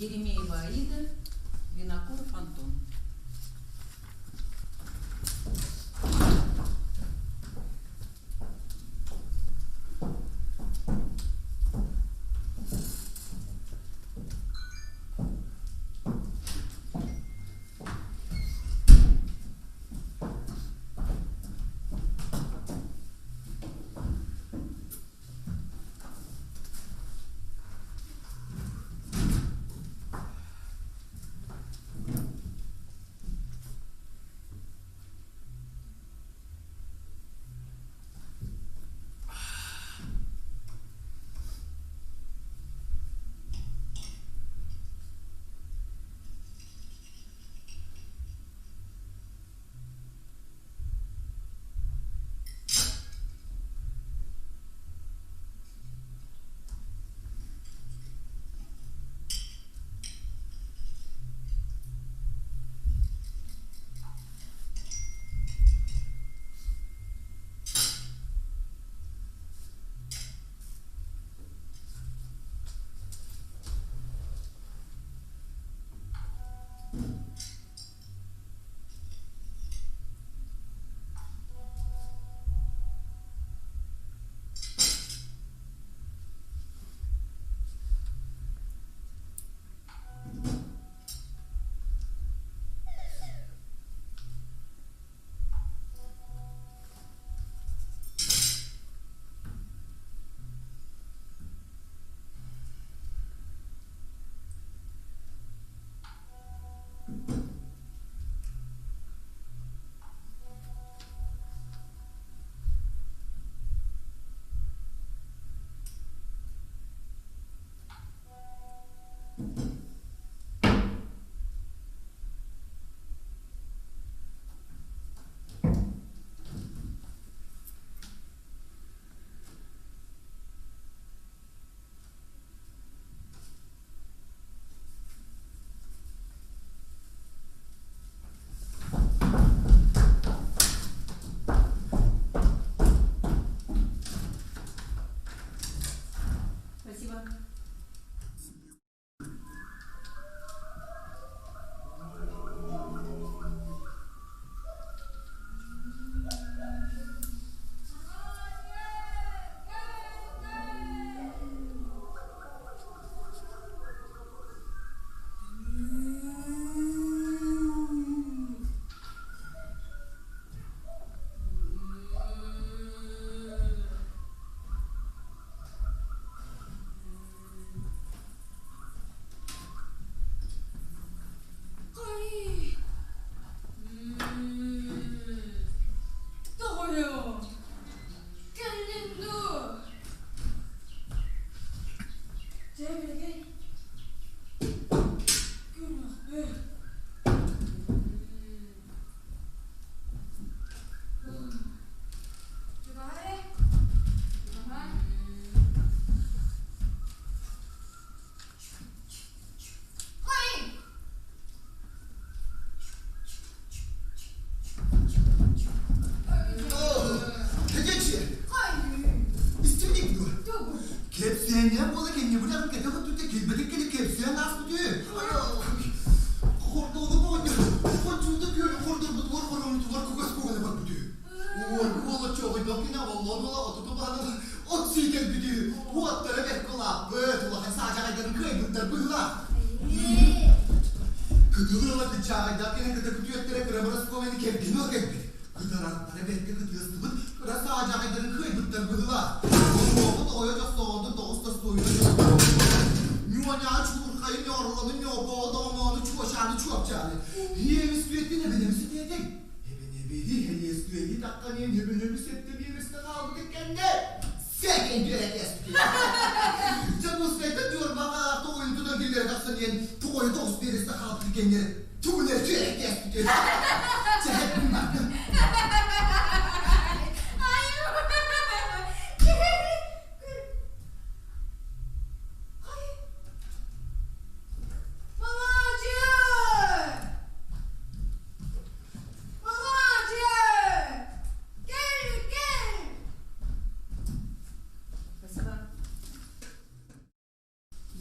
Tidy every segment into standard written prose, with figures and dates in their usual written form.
Еремеева Аида, Винокуров Антон.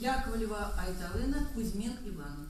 Яковлева Айталына, Кузьмен Иван.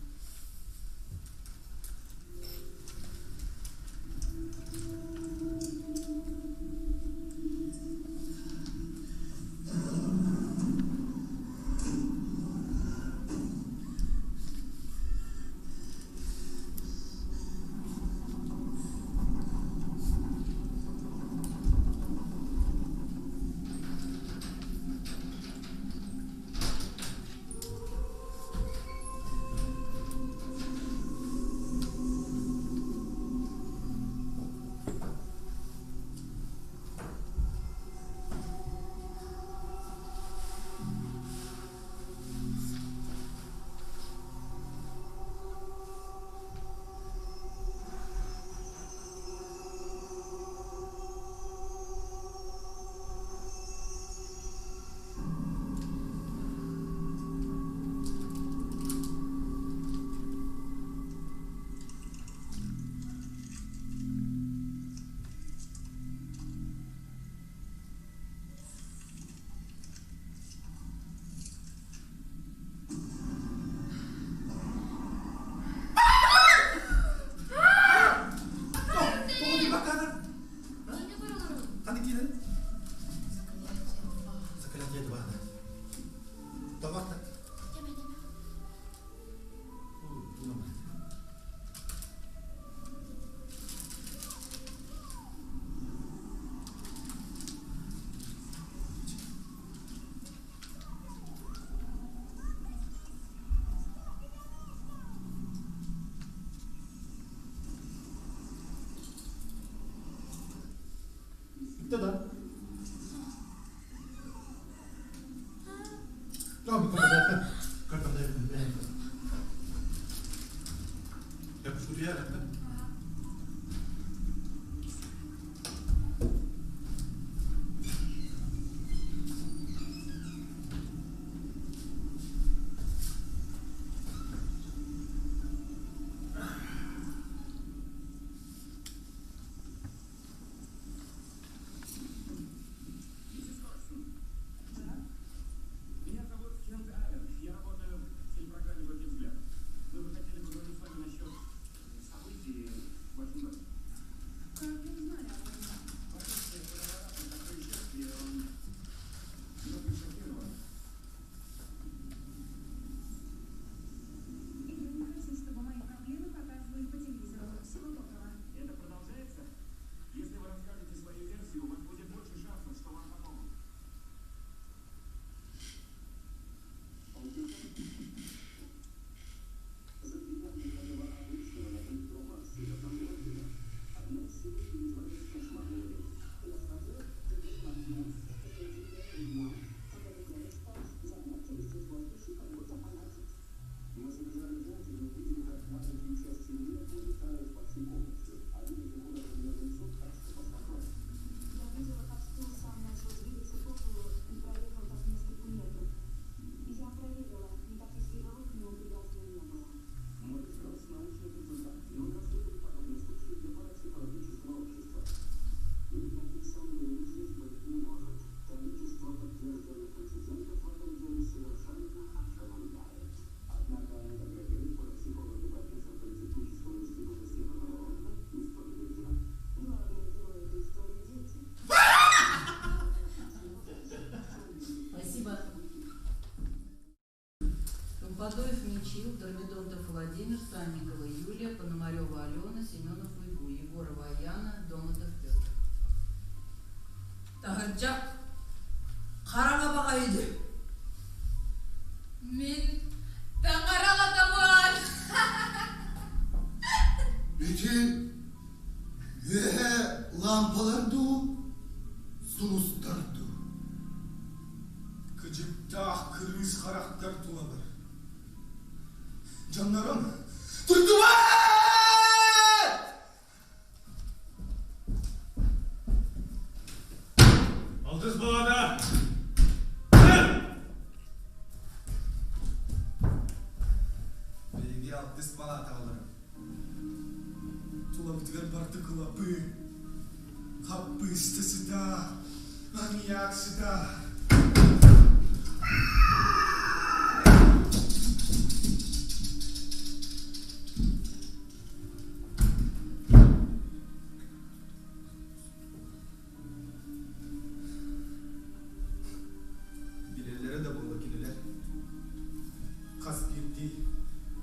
Itu dah. Kau berapa? Kau berapa? Ya sudah ya. Подоев Мичил, Дормидонтов Владимир, Санникова Юлия, Пономарева Алена, Семенов Уйгу, Егорова Аяна, Доматов Петр. Тахырчак қараға баға еді. Мен таңараға табан. Bütün лампаларды сунустарды. Кыжыктақ кырыс қарақтар туладыр. Canlarım, durdular! Aldız balada! Bilgi aldız balada alırım. Tula bitver bardı kılapı. Kapı istesi da, maniyaksı da.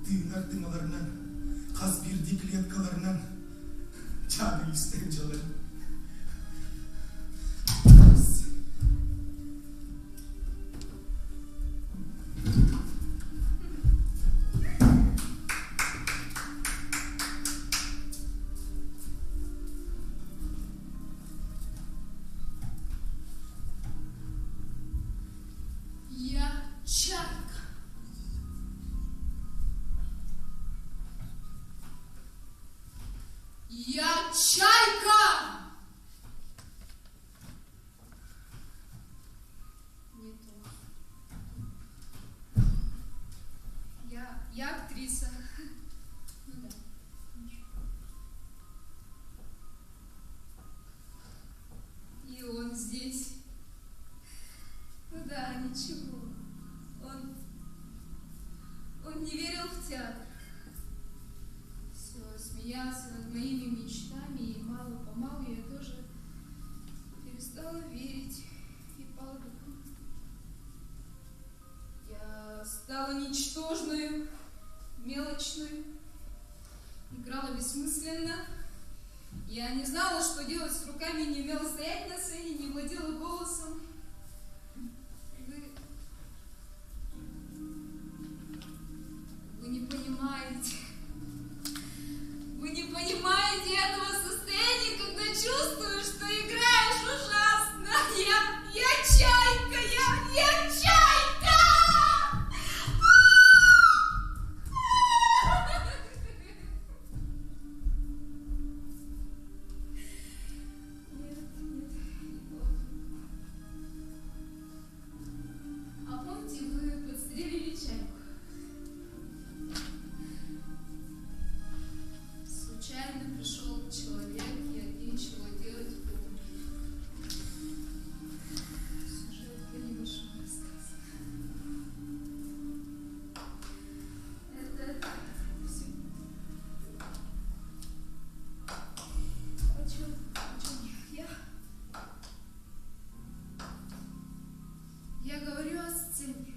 тыынар тыңаларынан, қаз бирди клеткаларынан жаны истен жалар. Я чайка. Я чайка! Не то. Я актриса. Ну да. Ничего. И он здесь. Ну да, ничего. Он не верил в театр. Все, смеялся над моими мечтами, и мало-помалу я тоже перестала верить и пала духом. Я стала ничтожной, мелочной, играла бессмысленно. Я не знала, что делать с руками, не умела стоять на сцене, не владела голосом. Вы не понимаете. Вы не понимаете этого состояния, когда чувствуешь, что играешь ужасно. Я чайка, я чайка! Нет, не то. А помните, вы подстрелили чайку? Случайно пришел человек, и нечего делать в доме. Сюжет для небольшого рассказа. Это все. О чем я говорю о сцене.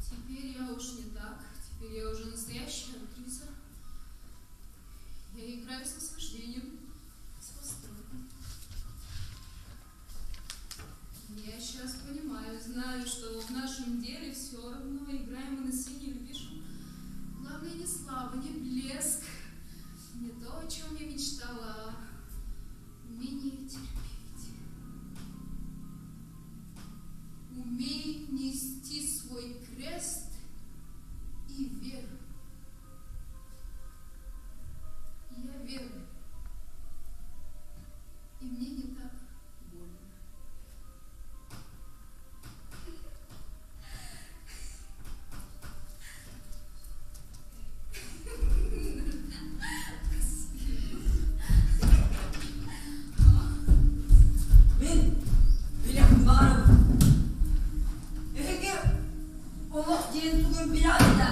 Теперь я уж не так. Теперь я уже настоящая актриса. Я играю с наслаждением, с восторгом. Я сейчас понимаю, знаю, что в нашем деле все равно играем мы на сцене или пишем. Главное не слава, не блеск, не то, о чем я мечтала, а умение терпеть. Умей нести свой крест и веру. Я верю. И мне не так больно. Мен білем барым. Егер олық ден түгін білады да.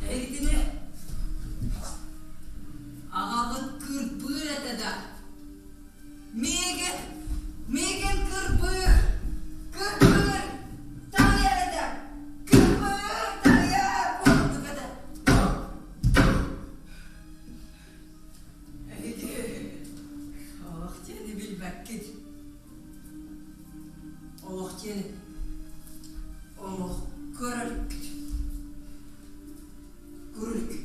Егдіне ағалы кірпір әтеді. Меген кірпір таң әреді. Кірпір таңя болдық әді. Олық дені білбәк кеді. Олық дені олық көрілік кеді. Көрілік.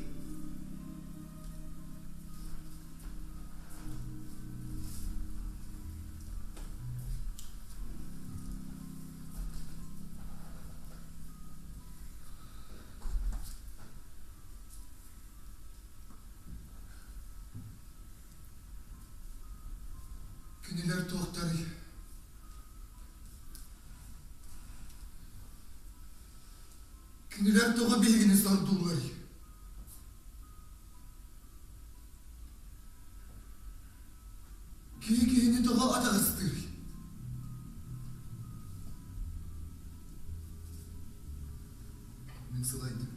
Кенелер тоқтары. Кенелер тоға белгіні сардулары. Кейі тоға атағыстыры. Мен сылайдым.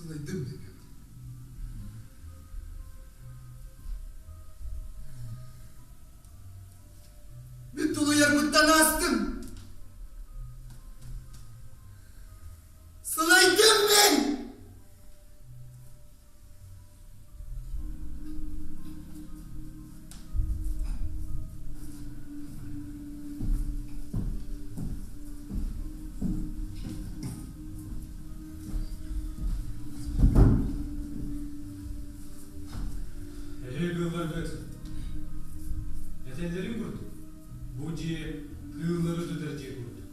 Қалай демеп еді? Мен тұлы ярмыттан астым. Сылайдым мен! Әтелерін көрдік. Бұл же күйілері дүдерде көрдік.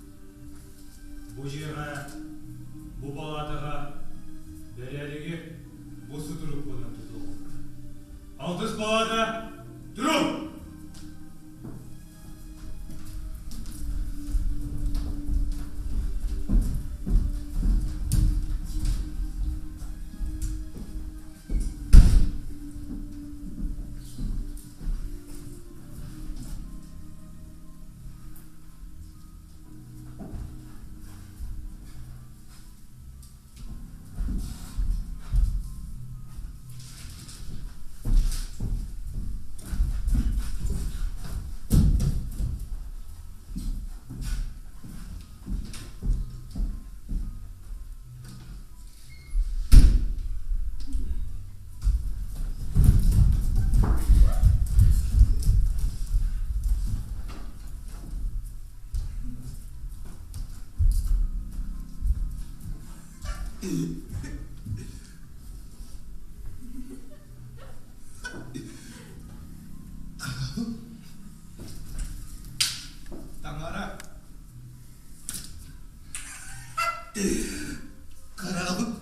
Бұл жерға, бұл балатыға, бәреліге бұсы тұрып бұны тұтылғы. Алтыс балата, тұрып! Тамара. Карабым.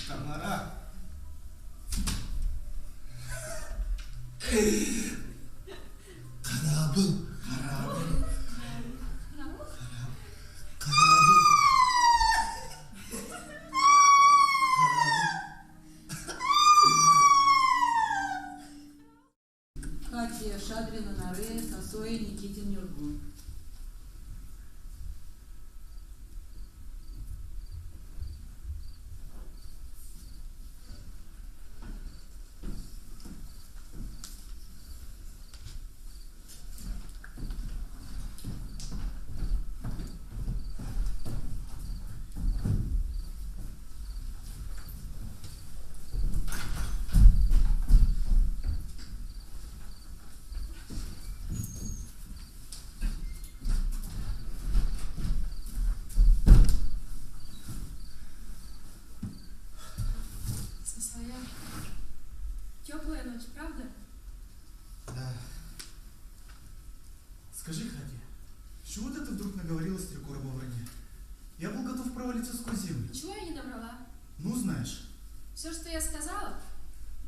Тамара. Карабым. Карабым. Катя Шадрина, Нарея, Сосоя, Никитин, Нюргун. Теплая ночь, правда? Да. Скажи, Катя, с чего ты вдруг наговорилась 3 короба вранья? Я был готов провалиться сквозь землю. Ничего я не набрала. Ну, знаешь. Все, что я сказала,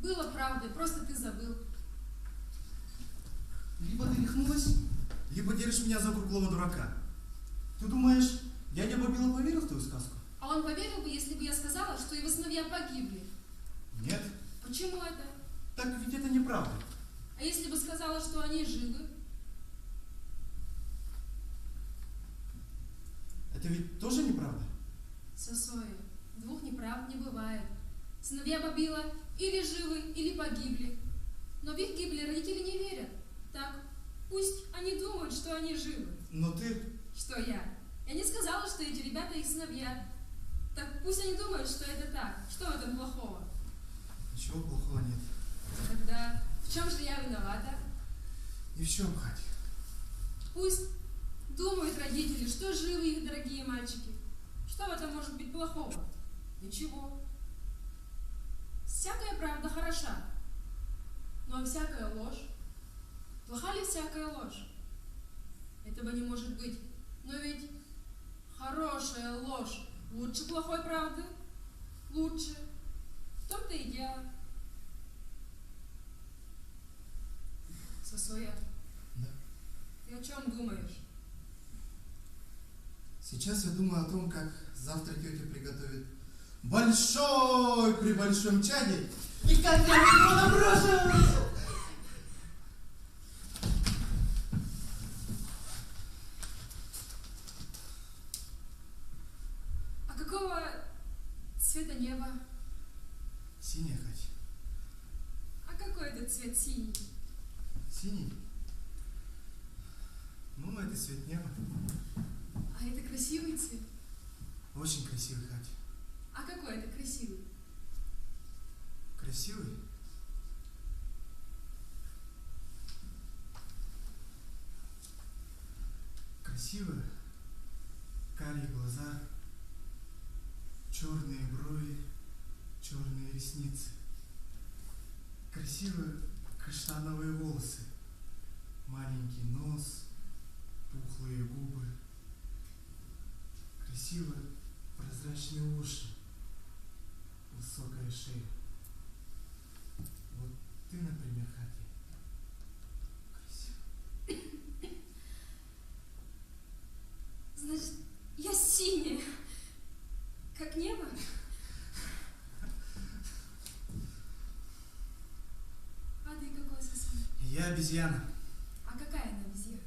было правдой, просто ты забыл. Либо ты рехнулась, либо держишь меня за круглого дурака. Ты думаешь, дядя Бабила поверил в твою сказку? А он поверил бы, если бы я сказала, что его сыновья погибли. Нет. Почему это? Так ведь это неправда. А если бы сказала, что они живы? Это ведь тоже неправда? Сосоя, 2 неправд не бывает. Сыновья Бабила или живы, или погибли. Но в их гибели родители не верят. Так, пусть они думают, что они живы. Но ты... Что я? Я не сказала, что эти ребята их сыновья. Так пусть они думают, что это так. Что в этом плохого? Ничего плохого нет. Тогда в чем же я виновата? Ни в чем, Катя. Пусть думают родители, что живы их дорогие мальчики. Что в этом может быть плохого? Ничего. Всякая правда хороша. Ну а всякая ложь? Плоха ли всякая ложь? Этого не может быть. Но ведь хорошая ложь лучше плохой правды. Лучше. В том-то и дело. Сосоя, Да. ты о чем думаешь? Сейчас я думаю о том, как завтра тетя приготовит большой при большом чаде. И как я его наброшу! А какого цвета небо? Синяя, Катя. А какой это цвет синий? Синий? Ну, это цвет неба. А это красивый цвет? Очень красивый, Катя. А какой это красивый? Красивый? Красивый. Карие глаза, черные брови, черные ресницы. Красивые каштановые волосы, маленький нос, пухлые губы. Красивые прозрачные уши, высокая шея. Вот ты, например, Катя, красивая. Значит, я синяя, как небо? А ты какой сосед? Я обезьяна. А какая она обезьяна?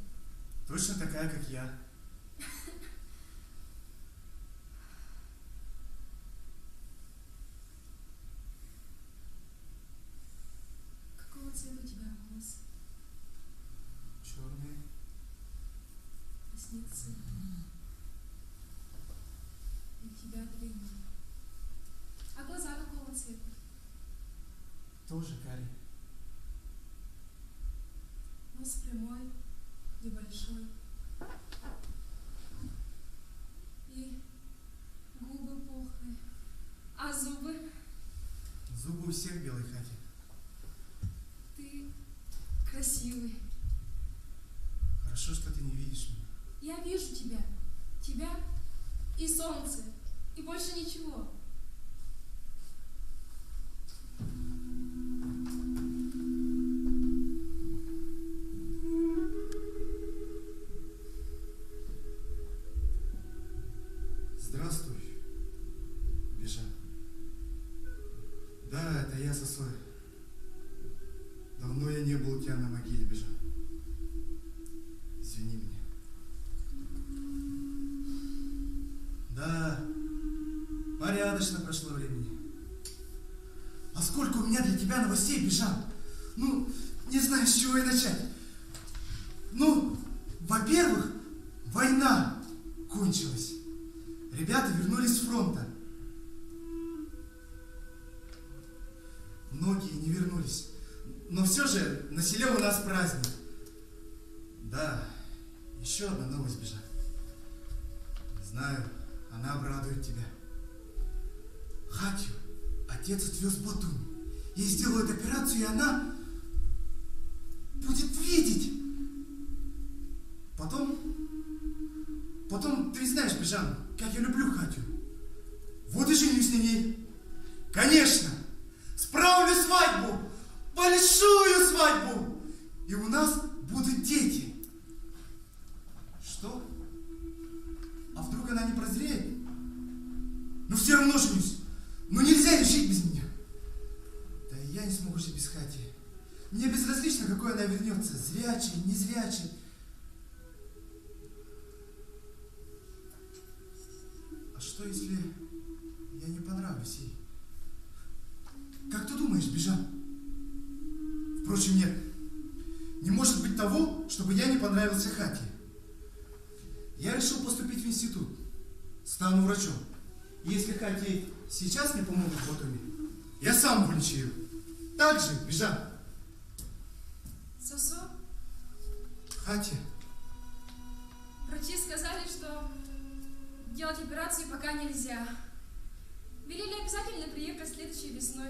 Точно такая, как я. Какого цвета у тебя волосы? Черные. Ресницы. И у тебя длинные. А глаза какого цвета? Тоже карие. Нос прямой, небольшой. И губы пухлые. А зубы? Зубы у всех белые, Катя. Ты красивый. Хорошо, что ты не видишь меня. Я вижу тебя. Тебя и солнце. И больше ничего. Здравствуй, Бежан. Да, это я, Сосой. Давно я не был у тебя на могиле, Бежан. Извини меня. Да, порядочно прошло времени. А сколько у меня для тебя новостей, Бежан? Ну, не знаю, с чего и начать. Ну, во-первых, война кончилась. Ребята вернулись с фронта. Многие не вернулись. Но все же на селе у нас праздник. Да, еще одна новость, Бежан. Знаю, она обрадует тебя. Хатью отец отвез в Батуми. Ей сделают операцию, и она будет видеть. Потом, ты знаешь, Бежан, как я люблю Хатью. Вот и женюсь на ней. Конечно, справлю свадьбу, большую свадьбу. И у нас будут дети. Что? А вдруг она не прозреет? Ну все равно женюсь. Ну нельзя ей жить без меня. Да и я не смогу жить без Хати. Мне безразлично, какой она вернется. Зрячий, незрячий. А что, если я не понравлюсь ей? Как ты думаешь, Бежан? Впрочем, нет. Не может быть того, чтобы я не понравился Хате. Я решил поступить в институт. Стану врачом. И если Хате сейчас не помогут в Батуми, я сам вылечу. Так же, Бежан? Сосо, Хате. врачи сказали, что делать операцию пока нельзя. Велели обязательно приехать следующей весной.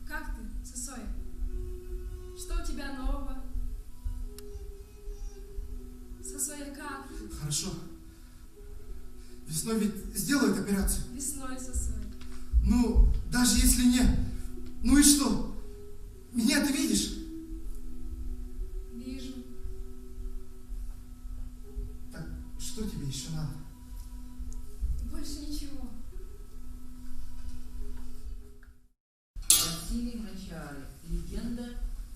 Как ты, Сосоя? Что у тебя нового? Сосоя, как ты? Хорошо. Весной ведь сделают операцию. Весной, Сосоя. Ну, даже если нет. Ну и что? Меня ты видишь? Вижу. Так, что тебе еще надо? Больше ничего. Василий Мочары. Легенда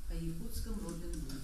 о якутском Робин Гуде.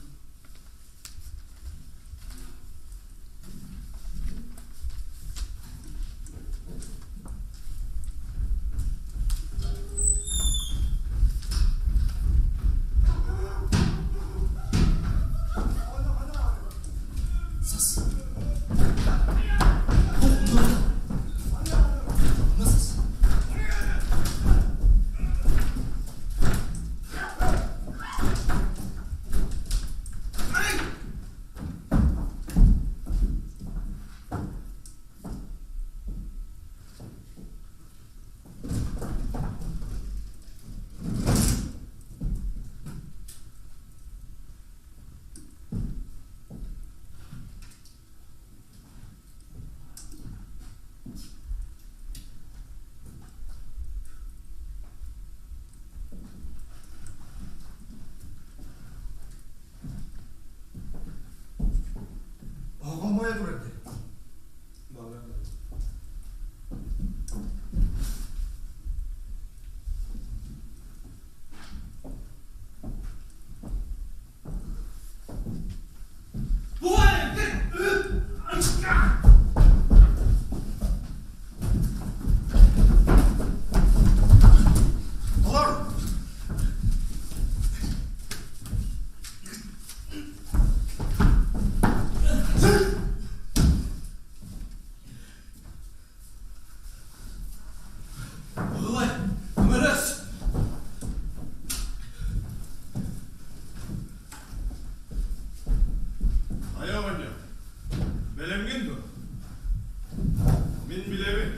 Мен білемін.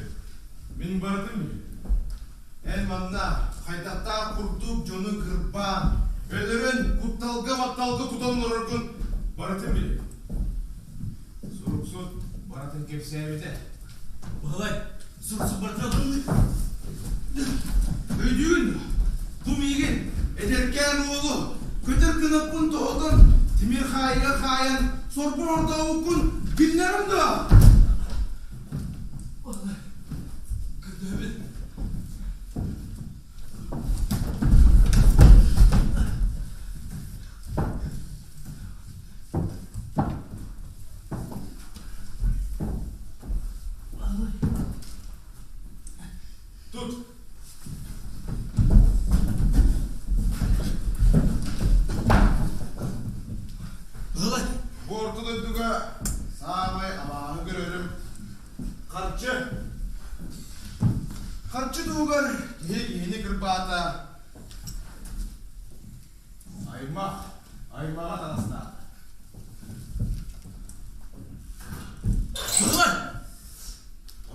Мен бардым бі. Әл манна, қайдақта құрдық жоны кірпан. Өлірін құтталғы батталғы тұтанылыр күн. Бардым бі. Сұрықсыз баратын кепсе әметі. Бағалай, сұрықсыз бардым. Өйдігін, құм еген, әдеркен оғылы, көтір кініппін тоғын, темір қайға қайын, сорпы орда оқын, білнерімді. Бағалай, күрді өбін. Тут. Бағалай, Бортыл өттігі сағай амағын көрерім. Қарчы туғыр, ені кірпата. Аймаға танысына. бағалай.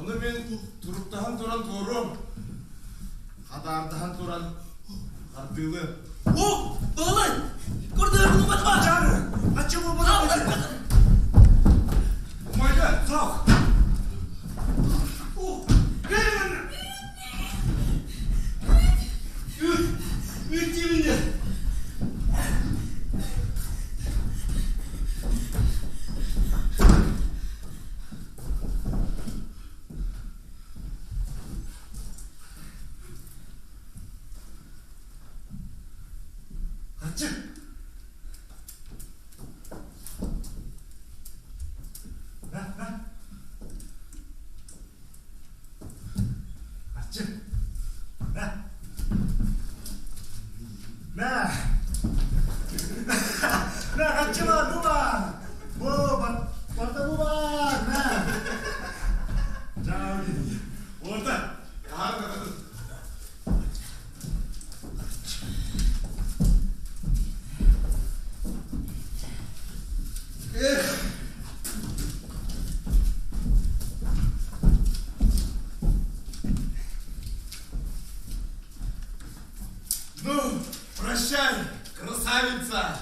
Оны мен тұрыптағын тұран торым. Қадардағын тұран қартылы. О, бағалай, күрді өбін ұматма. Жары, қатшы бұл бұна көші. Ұмайды, сақ. Үйтімінде. Қатшы. Қатшы. Қатшы бар, бұл бар. Барда бұл бар. Жау деді. Орда. Ну, прощай, красавица.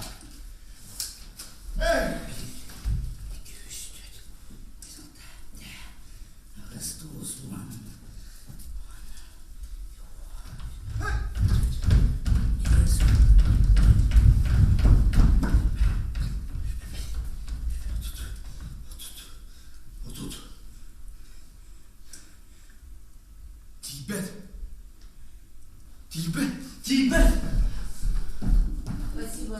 Тибет. Спасибо.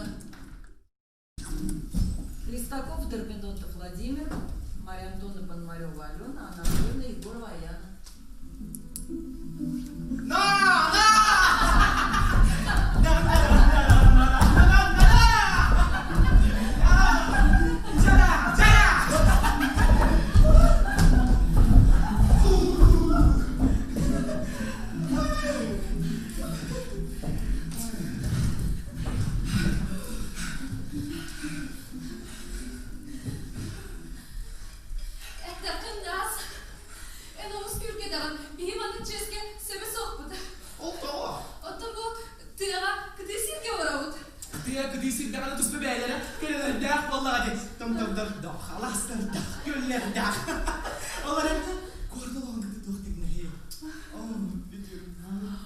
Хлестаков, Дербендонтов Владимир, Мария Антоновна Пономарева Алена, Анна Андреевна, Егорова Яна.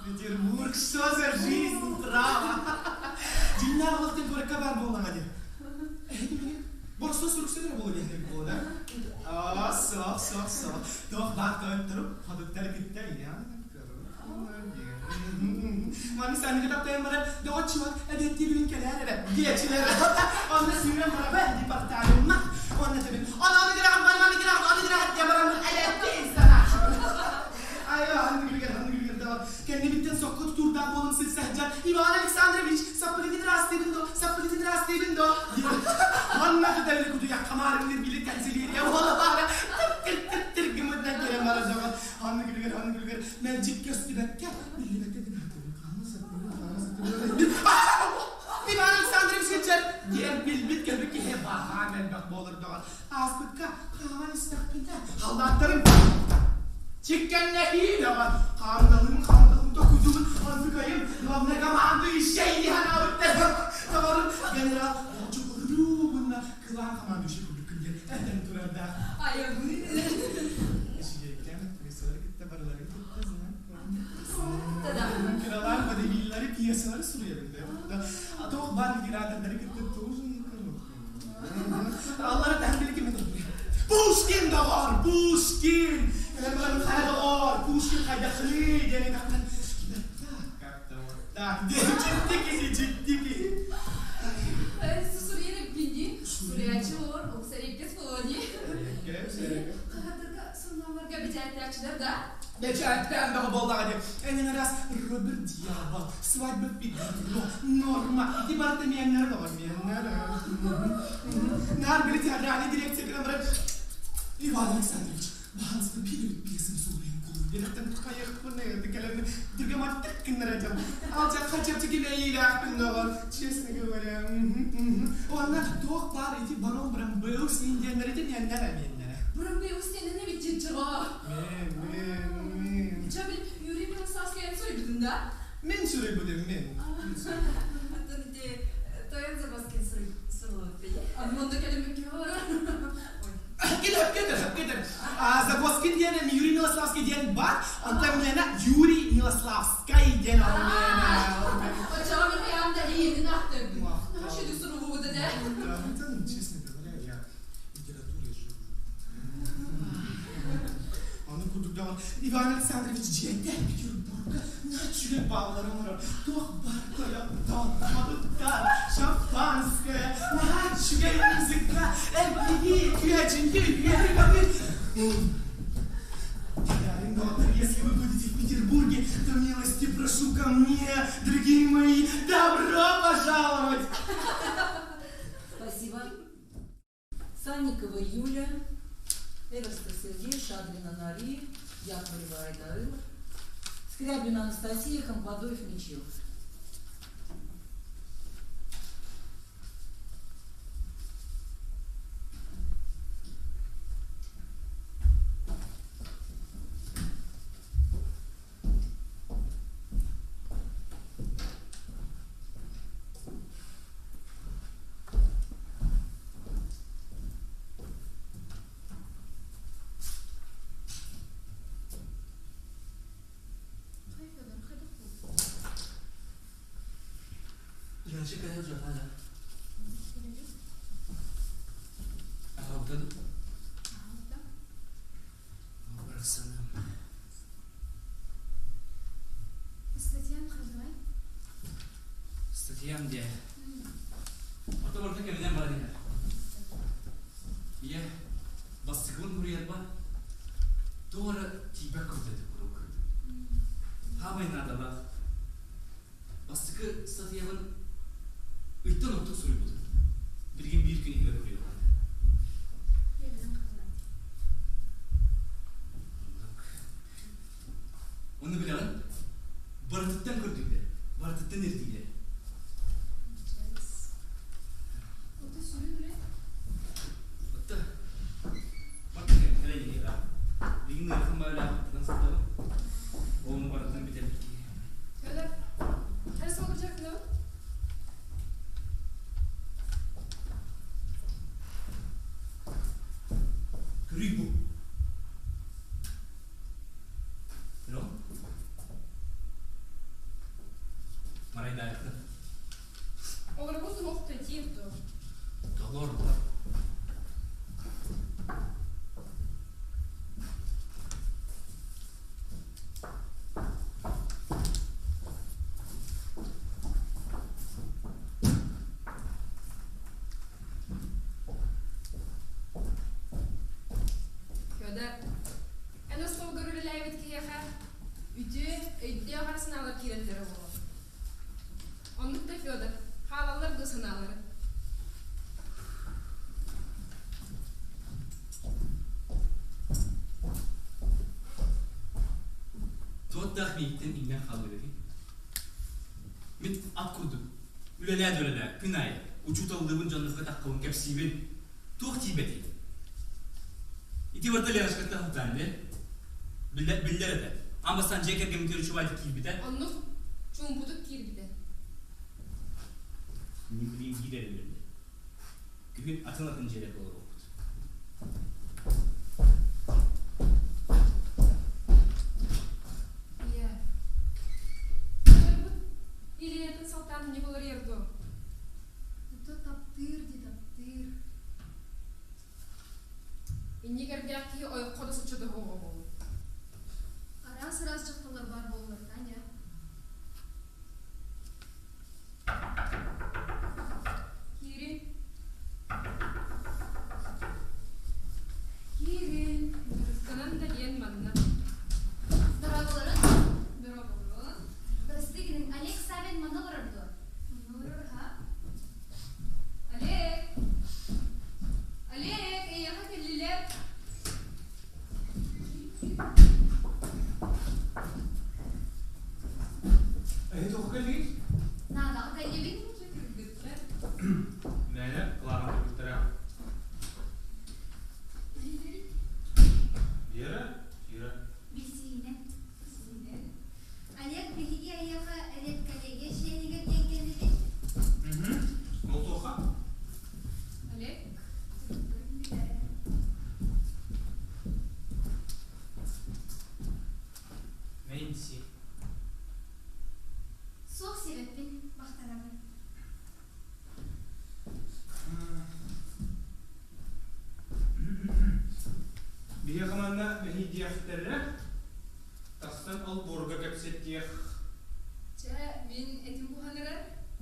Петербург, что за жизнь, право. Дина валты горка бар болмады. Борсо сұрықсыдыр бұл егер болды. Соқ. Тоқ бақта өттіріп, қадықтар кеттер, Mami sen de kaptayım bana doğaçı var, edetli bir ülkeler geçiler. Onunla sürüyorum bana ben de partalım mak. Onunla tabii. Onu dirağım, bana dirağım diye bana edetli insana. Ayva, hangi gülger devam. Kendi bitten sokku tuturdan bolum silsehcan. İvan Aleksandrovich, sappolitin rastibin do. Onunla da devre kutu ya kamarın bir kanzeliyle. Vallahi tık gümünden gelen bana zaman. Hangi gülger. Magic göstübekke. İvan Aleksandrovich geçer. Diğer bilbit köpük ki bahanen bak bolur doğal. Aspıkka, kavan istakbinde. Haldatlarım. Çekkenlehi de var. Kandalım dokuzumun antıkayım. Lavne kamandı şeyi hana öttem. Tavarım general. Çok olur bunlar. Kılan kamandı şey kurduk günde. Eden turada. Ay ya bu ne? Eşiyken piyasaları gitti, paraları gitti. Tada. Kiralar modelleri piyasaları sürüyebildi. Atok var giranları gitti. Tuzun kırmızı. Allah'a tembeli kimi de. Pushkin de var, Pushkin. Hemen hayda var, Pushkin kaydakli. Yani kaptan. Tak, ciddi ki. Suriye'nin bildiğin Suriye'ci olur, o seriklet falan diye. Kadırga sınavlarga beceriklerçiler de. Becerikten daha bol hadi. En ras Robert Diaba, Swagber Figaro, Norma. İtibar demeyenler de var, meyenler. Nar Britanya'nı direkt sekreter. İvan Aleksandrovich, bazı bir piyasını Suriye'nin kolu. Direkten kayık bu ne? Dikelerini dirgemattık kınıracağım. Alacak kaçak çekime iyiyle aklında var. Çesine göre. Onlar doğuk var iti baron bıram bıyık sinirlenleri de meyenler emeyenlere. Buram Bey Usten'in ne biçim çıra? Men. Çabil yüreğimin hassasiyeti söyledin de. Men süre bu dem men. Toyan Zabaskin sırılık Bey. Adımında kelime ki var. Gider. Zaboskin diyen Yuri Miloslavski diyen bak. Antam diyen Yuri Miloslavski diyen Çabil ayağımda iyiydi nahtırdım. Şimdi sırrı bu da de. Честно говоря, я литературой живу. Onu kurdukta var. İvan Aleksandrovich Ceyden Petersburg'a Naçüle bağlarım var. Doğ barkoya donmadıklar. Şampanskaya Naçüle müzikla Evliyi güyacın güyleri kabul. Если вы будете в Петербурге, то милости прошу ко мне, дорогие мои, добро пожаловать! Спасибо. Санникова Юля, Эверстов Сергей, Шадрина Нари, Яковлева Айдарыл, Скрябина Анастасия, Хампадоев Мичил. Gerçek hayat yok hala. Ağladım. Bıraksana. Статьям казалай. Статьям diye. Orta keminden var diye. İyi. Bastıkın buraya bak. Doğru tipe kurdu kuru kurdu. Havayın adamlar. Bastıkı Statyam'ın ıhtan nokta soruyu buldu. Bir gün ileri kuruyor. Onu bilen Baratıt'tan gördüğünde, Baratıt'tan erdiğinde. O da sürüyor. Hatta bakın hele geliyor ha. Bir gün yakın böyle Baratıt'tan satalım. Onu Baratıt'tan bitelim. Öyle. Neresi olacak ne? Kırıyı bu. No? Maray da yakın. O работу мог пройти в то. Doğru. En als we de lijf het krijgen, üdü arasına alıp kiretleri olur. Onluk da Fyodor, havalar da sınavları. Tuğat miyitten ingen kalıyor dedi. Mit at kurdu. Üleler döneler, günay. Uçut aldığımın canlıkla takkavun kepsibin. Tuğ tibeti. İti varta leraşkata bende. Biller ede. Ama sen cekergemi görüşü vardı kilbide. Onu çumputuk kirbide. Ne bileyim giderim bile. Gün atın cerek olur okut. Iya. İliyatın saltanı ne olur yerdi. Это таптыр ди таптыр. İnni gerдяки ой кода сычыды гого. Арас жактылар бар боллар, Таня. Кирин. Кирин. Канан да ен манна. Здраволарын. Здорово. Простыгин Олег Савин манылырды. Манылыр, ха? Олег. Олег, я хотел лилеп. Это уходи. Надо, калибин. Näle qılağın bitirə. Yere. Бесине. Олег, беги, аяха, Олег, коллеги, шенеге тенгенеге. Молтоха. Олег. Менси. Sok sebepin bahtarabi. Бие команда мени диахтерре. Тастан ал борга кепсет диах. Çe, min etim bu hanere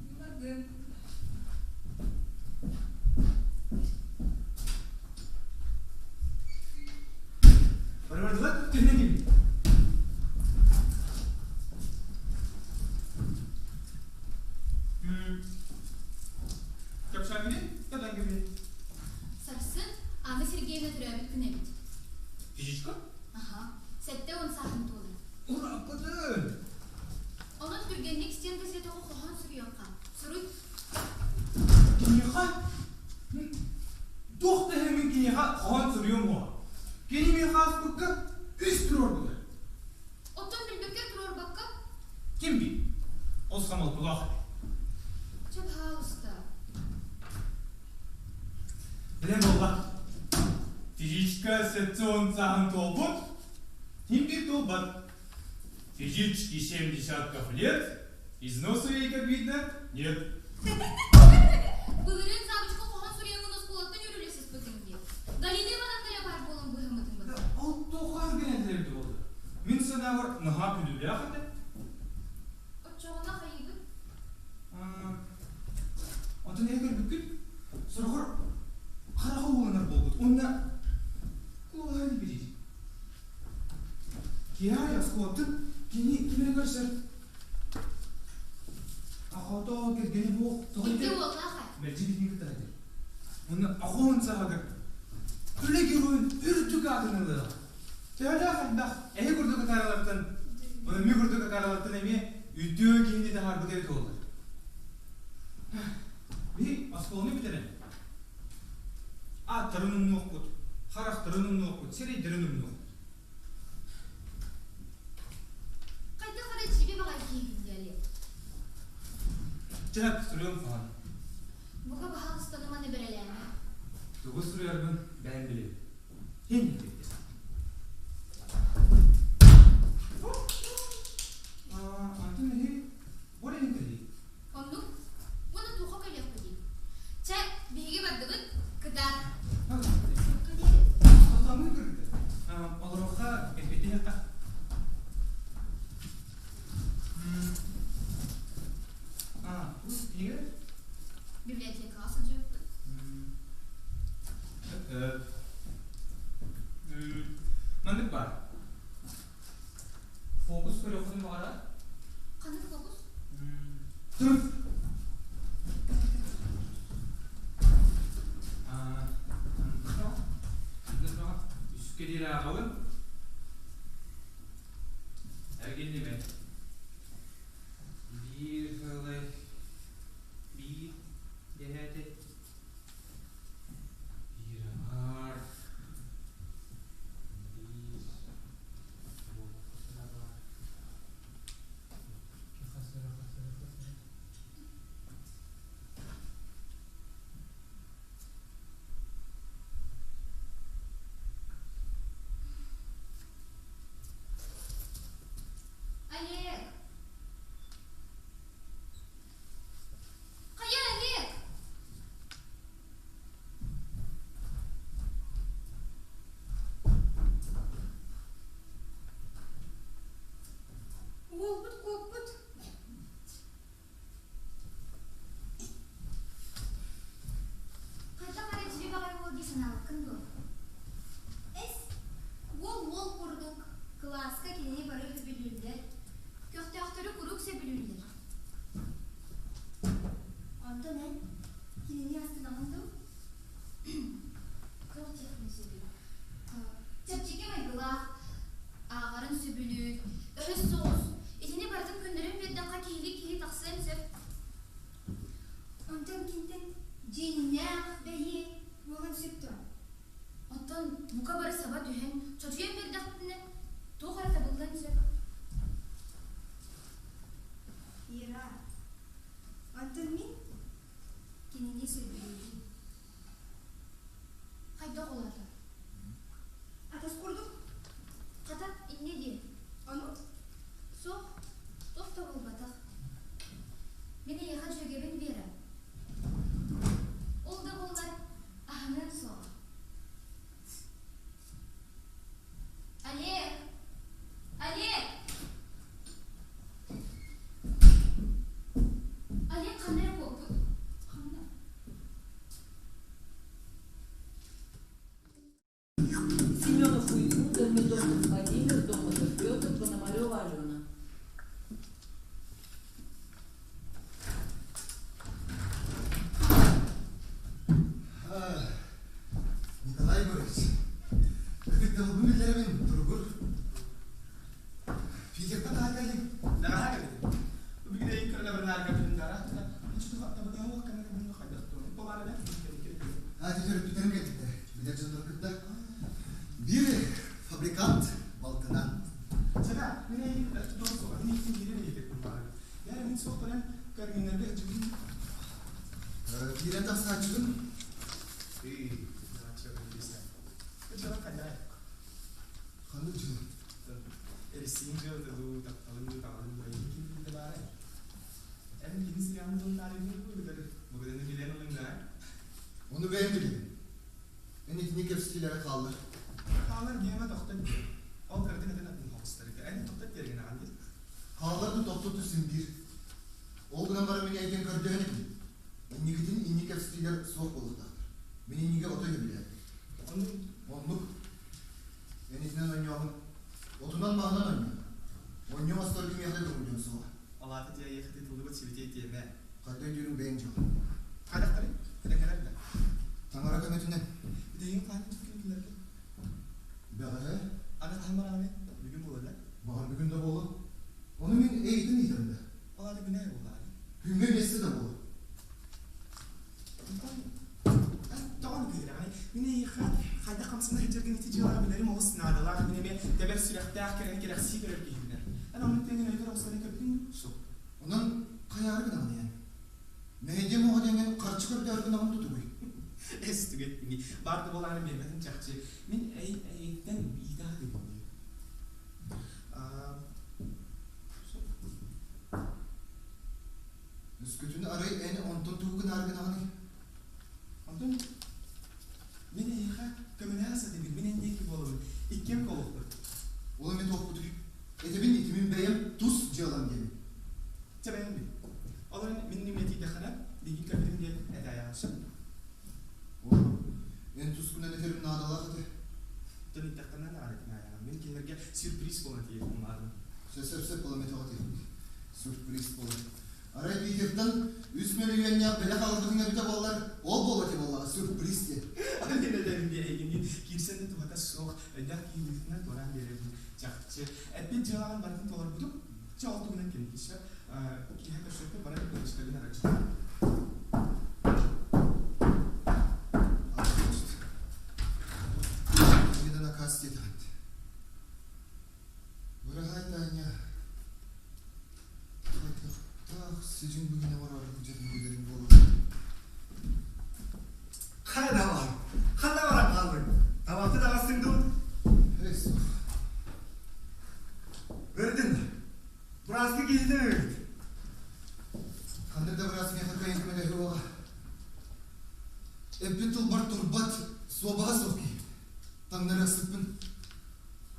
yuvardım. Барбардылар төнне gibi. Kapşan gibi, yadan gibi. Sarısın, Anna Sergeyevna türebi künebit. Fizичка? Aha, sette on sahın tuğla. Ulan kadın. Onun türgenlik isteyen gazete okuhan sürüyorka. Sürüy. Kiniha? Dokta hemen kiniha kan sürüyor mu? Kini mi khas bukka üst durur bu. Otun bilbekler durur bakka. Kim bil? Osman kulak. Çöp ha usta. Bilen Allah. Fizичка секцион сахан толбут. Тимпи толбат. Физически 70 лет. Износа ей, как видно, нет. Bıvırın zabıçka kohan sürüyorsun oskulattan yürülesiz bıkındı. Galile bana var bolun bıhımıdın bıkın. Ал тохан генелерді болды. Мен сана бар наға күлілі ақыды. Отчоğuna hayıbı. Атын әгір бүкіл сұрғыр қараға оңынар болды. Онна қолға әлі береді. Кия яскуаттын кемені көрсер. Ақаута кергені бұл тоғын Gitti oldu ha. Мәлжі бетіне күтті. Оны ақуын сағағыр. Күлі керуін үрдік ағынылы. Тәлі ағындақ әйі күрдігі қараларттан, оны ми күрдігі қараларттан әме үйдігі кейінде де ғарбы дәйті олар. Би асқолыны бітерем. А тұрының оқпұт, қарақ тұрының оқпұт, серей дұрының оқпұт. Қайта қарай жібе бағай кейгінде әлі. Жап сүрем фан. Бұға баға ұстаныманы береләні. Тұғы сүрербін бән білем. Енді бекес. Антын әлі, орайын кірді. Onu, bunu tuğa kalyak budi. Çe, bilgi bardığın kıtar. Allah'ın kırdı. Allah'a efetti yakta. Bu iyi. Biblioteka asıcı. Mandık var. Fokus böyle okudun mu ara? Kanık fokus. Dur. Üstü değil ağabeyim. Ergenli mi? Bir hılı. Bir dehete. Bir ağır. Bir соқтыран кәргенлерге жүгін. Кирен тақсатшығын? Жара қандай? Қанды жылы? Ересейін жырды ду, тақталын ду, тағалын ду, әйін кемді бары. Әмін кені сірямыз оның тарихын бұғыданы білен олыңда. Onu ben bileyim. En etini kepsilere kaldı. Қалар гема тоқтат. Ол кәрден әден атын хоқыстары. Әне тоқтат дерген ағанды. Kallardı toplu tüsün bir. Olgudan bana beni eyken kördüğünü bileyim. Ennigitin inni kepsiler soğuk oluktadır. Beni ennige otoyu bile. Onluk. En etinden oynayalım. Otundan bağından oynayalım. Oynayalım asıl bir yerde durmuyor soğuk. Allah'ta diye yakıtı tulu bu çiviti ettiğime. Katta ediyorum beğenci ol. Kadakları. Kadakları da. Tangar hükümetinden. Bir de yine falan tutulurlar. Beğe. Ana kalmar abi. Bugün bu öyle. Bahar bir günde bolu. Onu ben eğitim idim de. Ola da güney oldu abi. Hümme nesli de bolu. Tamam kıyır yani. Yine yıkan. Hayda kamsında hicirgen netice olabileceğim o sınavdalar. Yine bir teber sürekli akırını gerek siber giyinler. Ben onun tenine öyle olsana köpün su. Onun kayarı gıdan yani. Medyem o denen karçıkır dergin ağını tutuyor. Eski gittiğini. Bardı bolanı bilmedin çakçı. Min eyden bidah dedim. Üskütünü arayıp en ondan tuğun argın ağını. Ondan min eyha kömünasa dedim. Min endeki bolanı. İkkem koluktu. Ola men topludur. Edebin itimin beyem tuz cıalan gelin. Tabii mi? Onların min nimeti dehana. Digin kabirim diye edaya yaşam. Oğlum, en tuzkuna neterim nadala hadi. Dönüp takımdan da aletine ayağım. Ben kendilerine sürpriz bolan diye onlardan. Sesep ola metahat yapın. Sürpriz ola. Arayıp itirden 3 milyon yap bela kaldırdığına bir taballar. Ol bol bakayım Allah sürpriz diye. Anne ne derim diye egin. Kimse de tuhata soğuk. Önder ki yıldıkına dolan verirdim. Çakçı. Bir cevabın barkın dolar budum. Çoğaltı günden kendi işe. Ki hem de şöyle bana bir konuşlarını aracı. Kastiyet hadi. Bırakaydan ya. Tak, sizin bugüne var arada bu canım gülerim bu olur. Kayda var. Kayda var kaldı. Tavatı da asındım. Neyse. Verdin. Burası giydin. Kandırda burası ne kadar yıkımı lehi oğa. Epitul bar turbat sobağa soki. Tanrı sıpın.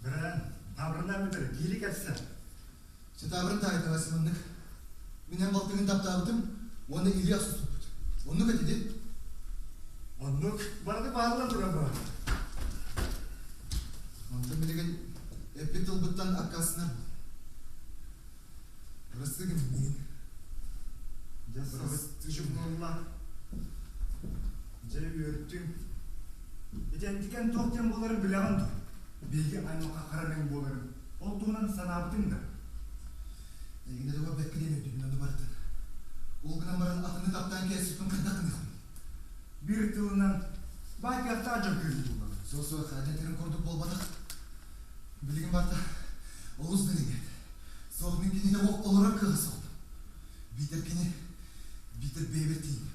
Beren, tavrından mıdır? Giyilik etsen. Çetavrın taydı vasımanlık. Minen baltığın taptağıdım. Onu İlyas tuttu. Onu katidi. Onluk bana da bağlı duramı. Ondan bile gel. Epitul bıttan akkasına. Burası gümmeyin. Cumhurlar. Cevi örttüm. Diken tohtem bolarım bileğindir. Bilgi aynı kakaramen bolarım. Olduğundan sanabıdın da. Eginde de o bekleyemedi bir onu barıtın. Olgunan baran atını taptan kesipin kırdakını. Bir tılından belki acı kırdı bunlar. Soğuk hadeterin kurduk bol batak. Bilgin barda. Oğuz deneyim. Soğuk minkini de ok olarak kığı soğuk. Bitirkini. Bitir beybertiyim.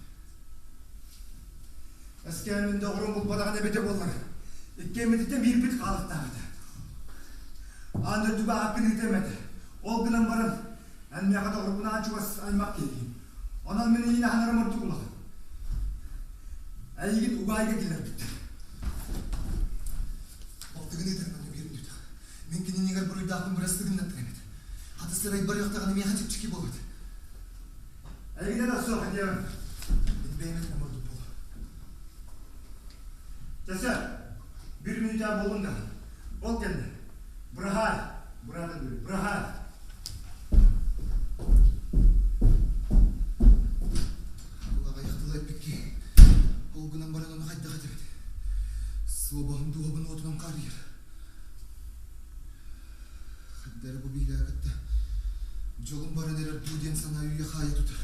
Eski önünde orun bulmadan ebede bollar. İkkemedikten bir bit kalıp dağıdı. Anır dübe hakkını itemedi. Olgunan baran. Elmeye kadar orguna açıvas aymak geleyim. Ondan beni yine hanarım ordu kulak. Eygin ugayga gelir bitti. Baltığını ederim anne bir yerim düdük. Minkini nigar burayı dağın burasını nattıramedi. Hatta sırayı bari yoktağını miye hacip çıkıp olmadı. Eygine de soğuk diyorum. Beni beğenmedim ama ordu bol. Cesur, bir müddet bolun da. Ol geldi. Brahal. Burada böyle. Brahal. Allah'a yaktılar peki. Olgunan baran onu hayda kademedi. Sobağın duabını otuman kar yer. Haddara bu bilakatta. Jolun baran erer dudiyen sana üye kaya tutar.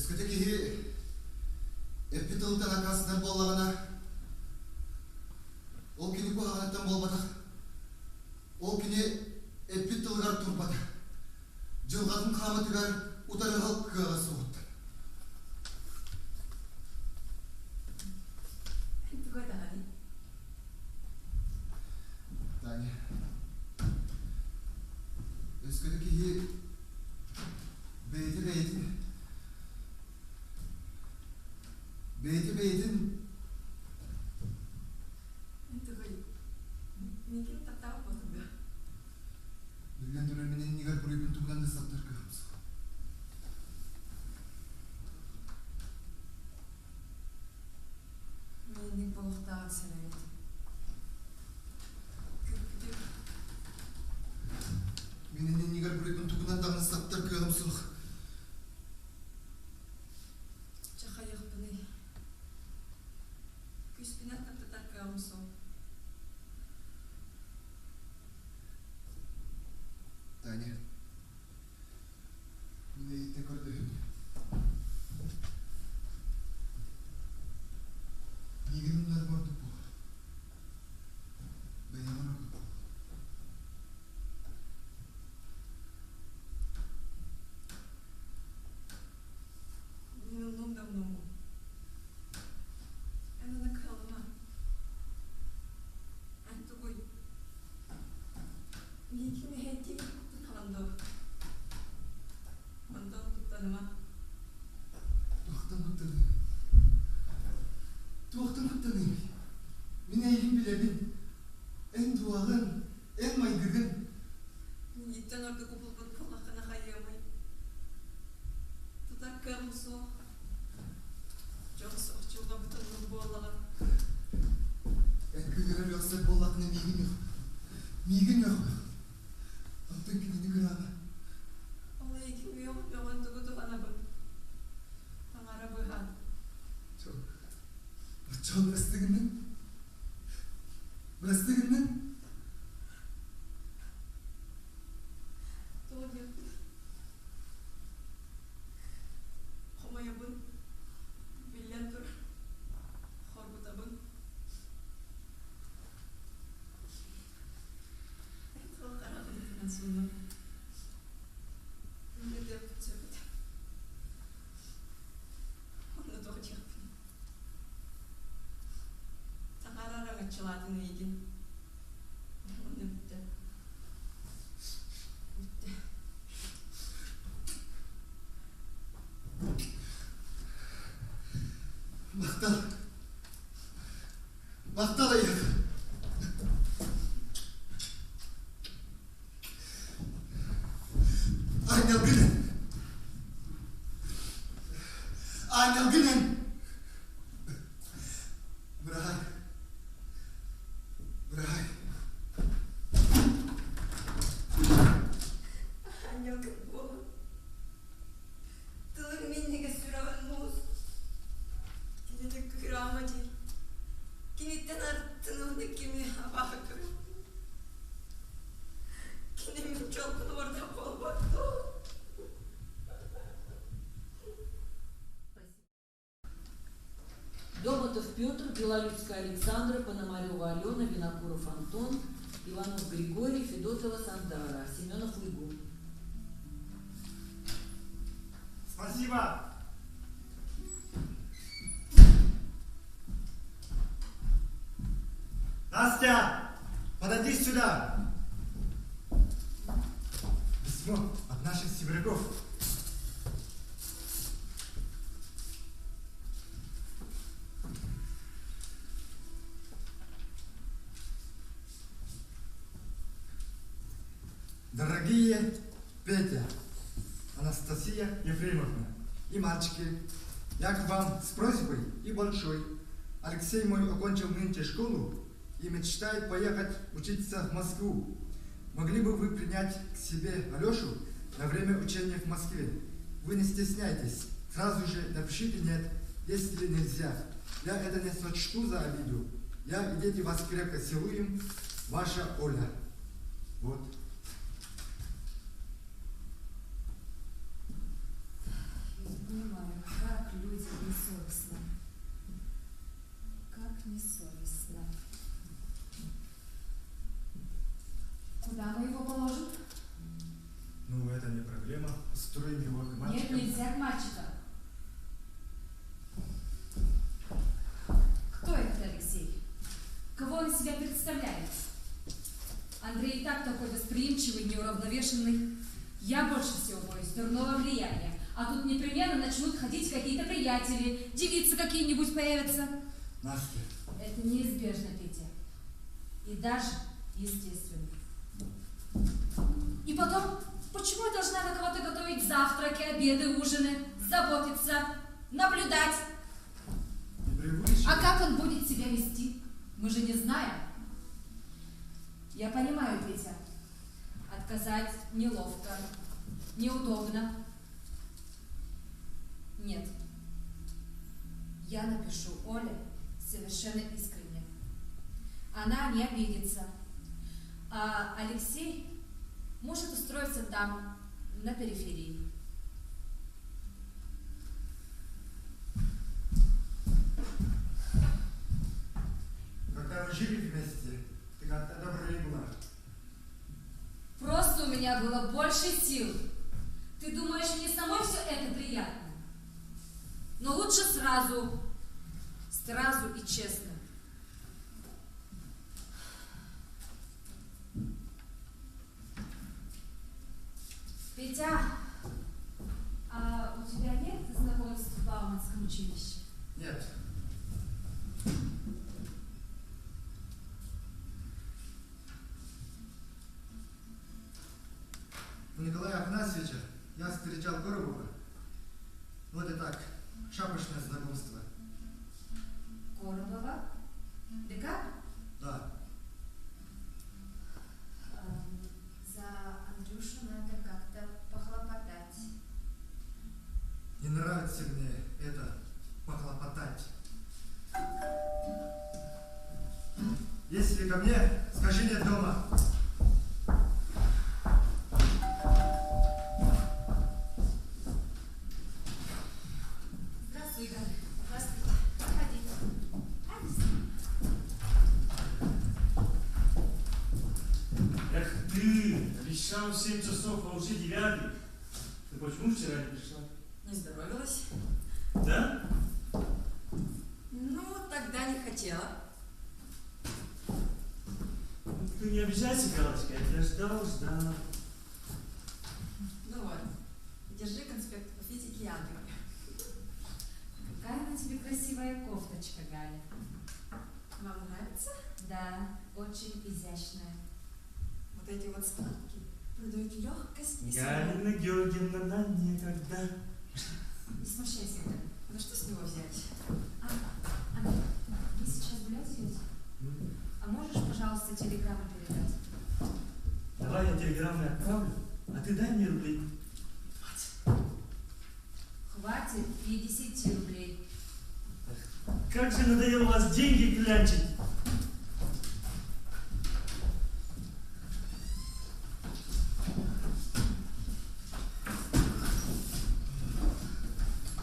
Өскөтеки эпитылтан акасынан боллағана ол кені бағанаттан болмадық. Ол кені эпитылғар тұрбады. Жылғатын қамытығар ұтары қалып кыға соғытты. Таня, өскөтеки бейті Неге татау болдыңда? Білген түрі менен негар бүребін туғанды саптар кығымыз. Менің болықтағын сәлемет. Күркүдек. Менен негар бүребін туғанды саптар кығымыз. Чақайық бұны. Күспін аттап татар кығымыз. Таня, мені етті көрді. Неге мұнлар көрді бұл? Баяман өкі бұл. Менің ұлымдам. Әнені қалыма. Әнті қой. Неге ме әйтегі? Ondan tuttanıma. Tuğtan kuttanı. Mine elim bilebin. En duağın, en maygırgın. Gitten orada kupulduğun kulakına kayyamay. Tutak kırmızı soğuk. Çok soğuk çılga bütün bu Allah'a. En kıgırır yoksa bollakına migin yok. Migin yok. Altın kinini kırama. Olay kim yok, yoğun tuğdu bana bak. Tanara bıhan. Çok rastlıgının. Rastlıgının. Doğru yaptın. Komaya bun. Bilyen dur. Horbuta bun. Çok karanlıktan sonra. Ne de söyledi. Onu doğru yaptın. Tanara açıladın iydin. Onu bitti. Bitti. Maktal. Maktal ayır. Aynel günün. Aynel günün. Bırak. Bırak. Anjal bu. Tılır minnege süravan muz. Kinede kırama değil. Kinitten arttığında kimi bakır. Kinemin çolkunu orada bol baktı. Домотов Петр, Белолюцкая Александра, Пономарева Алена, Винокуров Антон, Иванов Григорий, Федотова Сандара, Семенов Уйгу. Спасибо. Настя, подойди сюда. Письмо от наших сибиряков. Дорогие Петя, Анастасия Ефремовна и мальчики, я к вам с просьбой и большой. Алексей мой окончил нынче школу и мечтает поехать учиться в Москву. Могли бы вы принять к себе Алешу на время учения в Москве? Вы не стесняйтесь, сразу же напишите «нет», если нельзя. Я это не сочту за обиду. Я и дети вас крепко целуем. Ваша Оля. Вот. Не понимаю. несовестно. Куда мы его положим? Ну, это не проблема. Устроим его к Нет, мальчикам. нельзя к мальчикам. Кто этот Алексей? Кого он из себя представляет? Андрей и так такой восприимчивый, неуравновешенный. Я больше всего боюсь дурного влияния. А тут непременно начнут ходить какие-то приятели, девицы какие-нибудь появятся. Настя, Это неизбежно, Петя. И даже естественно. И потом, почему я должна на кого-то готовить завтраки, обеды, ужины, заботиться, наблюдать? Непривычно. А как он будет себя вести? Мы же не знаем. Я понимаю, Петя. Отказать неловко, неудобно. Нет. Я напишу Оле совершенно искренне. Она не обидится. А Алексей может устроиться там, на периферии. когда мы жили вместе, ты как-то добрая была. Просто у меня было больше сил. Ты думаешь, мне самой все это приятно? Но лучше сразу и честно. Петя, а у тебя нет знакомств в Бауманском училище? Нет. У Николая Афанасьевича я встречал Коробова. Вот и так, шапочное знакомство. Коробова? Декан? Да. За Андрюшу надо как-то похлопотать. Не нравится мне это похлопотать. Если ко мне, скажи нет дома. Здравствуй, Игорь. Здравствуйте. Проходите. Эх ты, обещал в 7 часов, а уже 9. Ты почему вчера не пришла? Не здоровилась? Да? Ну, тогда не хотела. Ну, ты не обижайся, Галочка, я тебя ждал. Ну вот, держи конспект по физике Яндры. Какая на тебе красивая кофточка, Галя. Вам нравится? Да, очень изящная. Вот эти вот складки придают легкость и Галина Георгиевна нам никогда. Не смущайся, Игорь. Ну что с него взять? Андрей, вы сейчас гулять идете? А можешь, пожалуйста, телеграмму передать? Давай я телеграмму отправлю, а ты дай мне рублей. Хватит и 10 рублей. Как же надоело у вас деньги клянчить.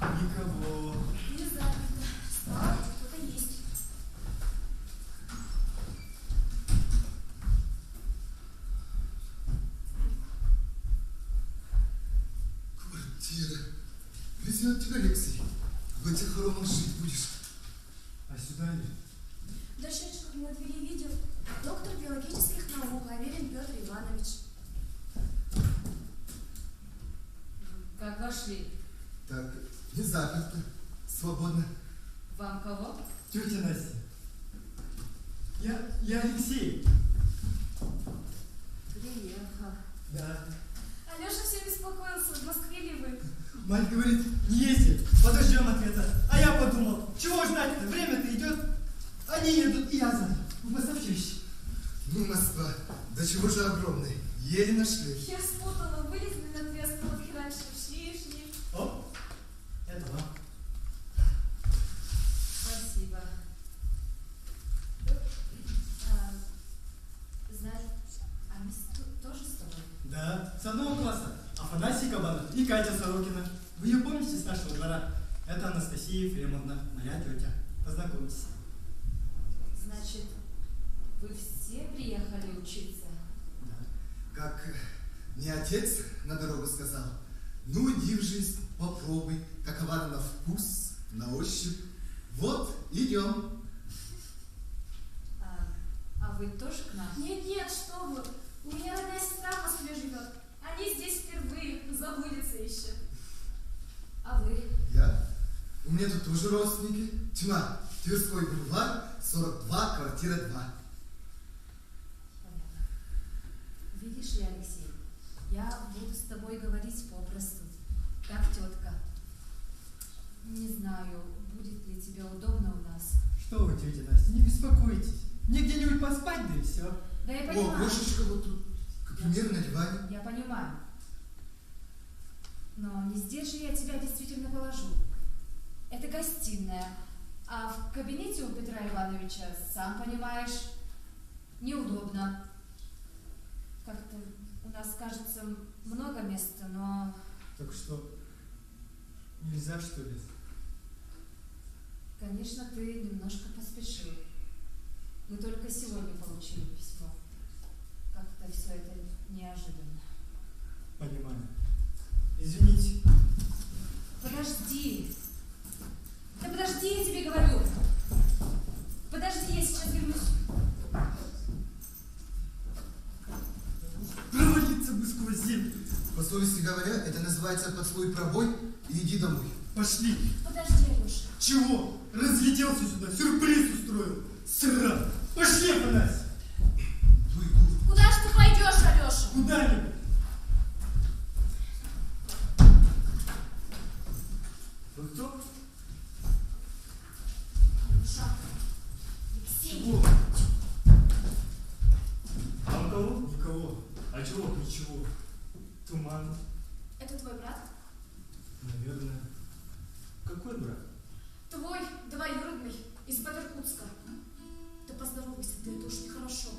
Никого. Не заперто. Слава, кто-то есть. Квартира. Везет тебя, Алексей. В этих хоромах жить будешь. А сюда ли? Дошедших на двери видел доктор биологических наук Аверин Петр Иванович. Как вошли? Так, не заперто. Свободно. Вам кого? Тетя Настя. Я Алексей. Приехал. Да. Алеша все беспокоился, в Москве ли вы? Мать говорит, не езди, подождем ответа. А я подумал, чего ждать-то, время-то идет. Они едут, и я за ним, в Москве-училище. Ну, Москва, до чего же огромный. Еле нашли. Я спутала, вылезли на две остановки раньше, шли. О, это вам. Спасибо. Знаешь, они тоже с тобой? Да, с одного класса. Афанасий Кабанов и Катя Сорокина. Вы ее помните с нашего двора? Это Анастасия Ефремовна, моя тетя. Познакомьтесь. Значит, вы все приехали учиться? Как мне отец на дорогу сказал, ну иди в жизнь, попробуй, какова она на вкус, на ощупь. Вот, идем. А вы тоже к нам? Нет, что вы. У меня родная сестра в Москве живет. Они здесь впервые, забудется еще. А вы? Я? У меня тут тоже родственники. Тьма, Тверской бульвар, 42, квартира 2. Понятно. Видишь ли, Алексей, я буду с тобой говорить попросту, как тетка. Не знаю, будет ли тебе удобно у нас. Что вы, тетя Настя, не беспокойтесь. Мне где-нибудь поспать, да и все. Да я понимаю. О, кошечка вот тут, к примеру, на диване. Я понимаю. Но не здесь же я тебя действительно положу. Это гостиная. А в кабинете у Петра Ивановича, сам понимаешь, неудобно. Как-то у нас, кажется, много места, но... Так что, нельзя, что ли? Конечно, ты немножко поспешил. Мы только сегодня получили письмо. Как-то все это неожиданно. Понимаю. Извините. Подожди. Да подожди, я тебе говорю. Подожди, я сейчас вернусь. Провалиться бы сквозь землю. По совести говоря, это называется поцелуй пробой и иди домой. Пошли. Подожди, Алеша. Чего? Разлетелся сюда, сюрприз устроил. Срал. Пошли, Афанасий. Куда ж ты пойдешь, Алеша? Куда-нибудь. Вы кто? Алеша. Алексей. Чего? А у кого? Никого. А чего? Ничего. Туман. Это твой брат? Наверное. Какой брат? Твой двоюродный из Петербурга. Ты поздоровайся, ты это уж нехорошо.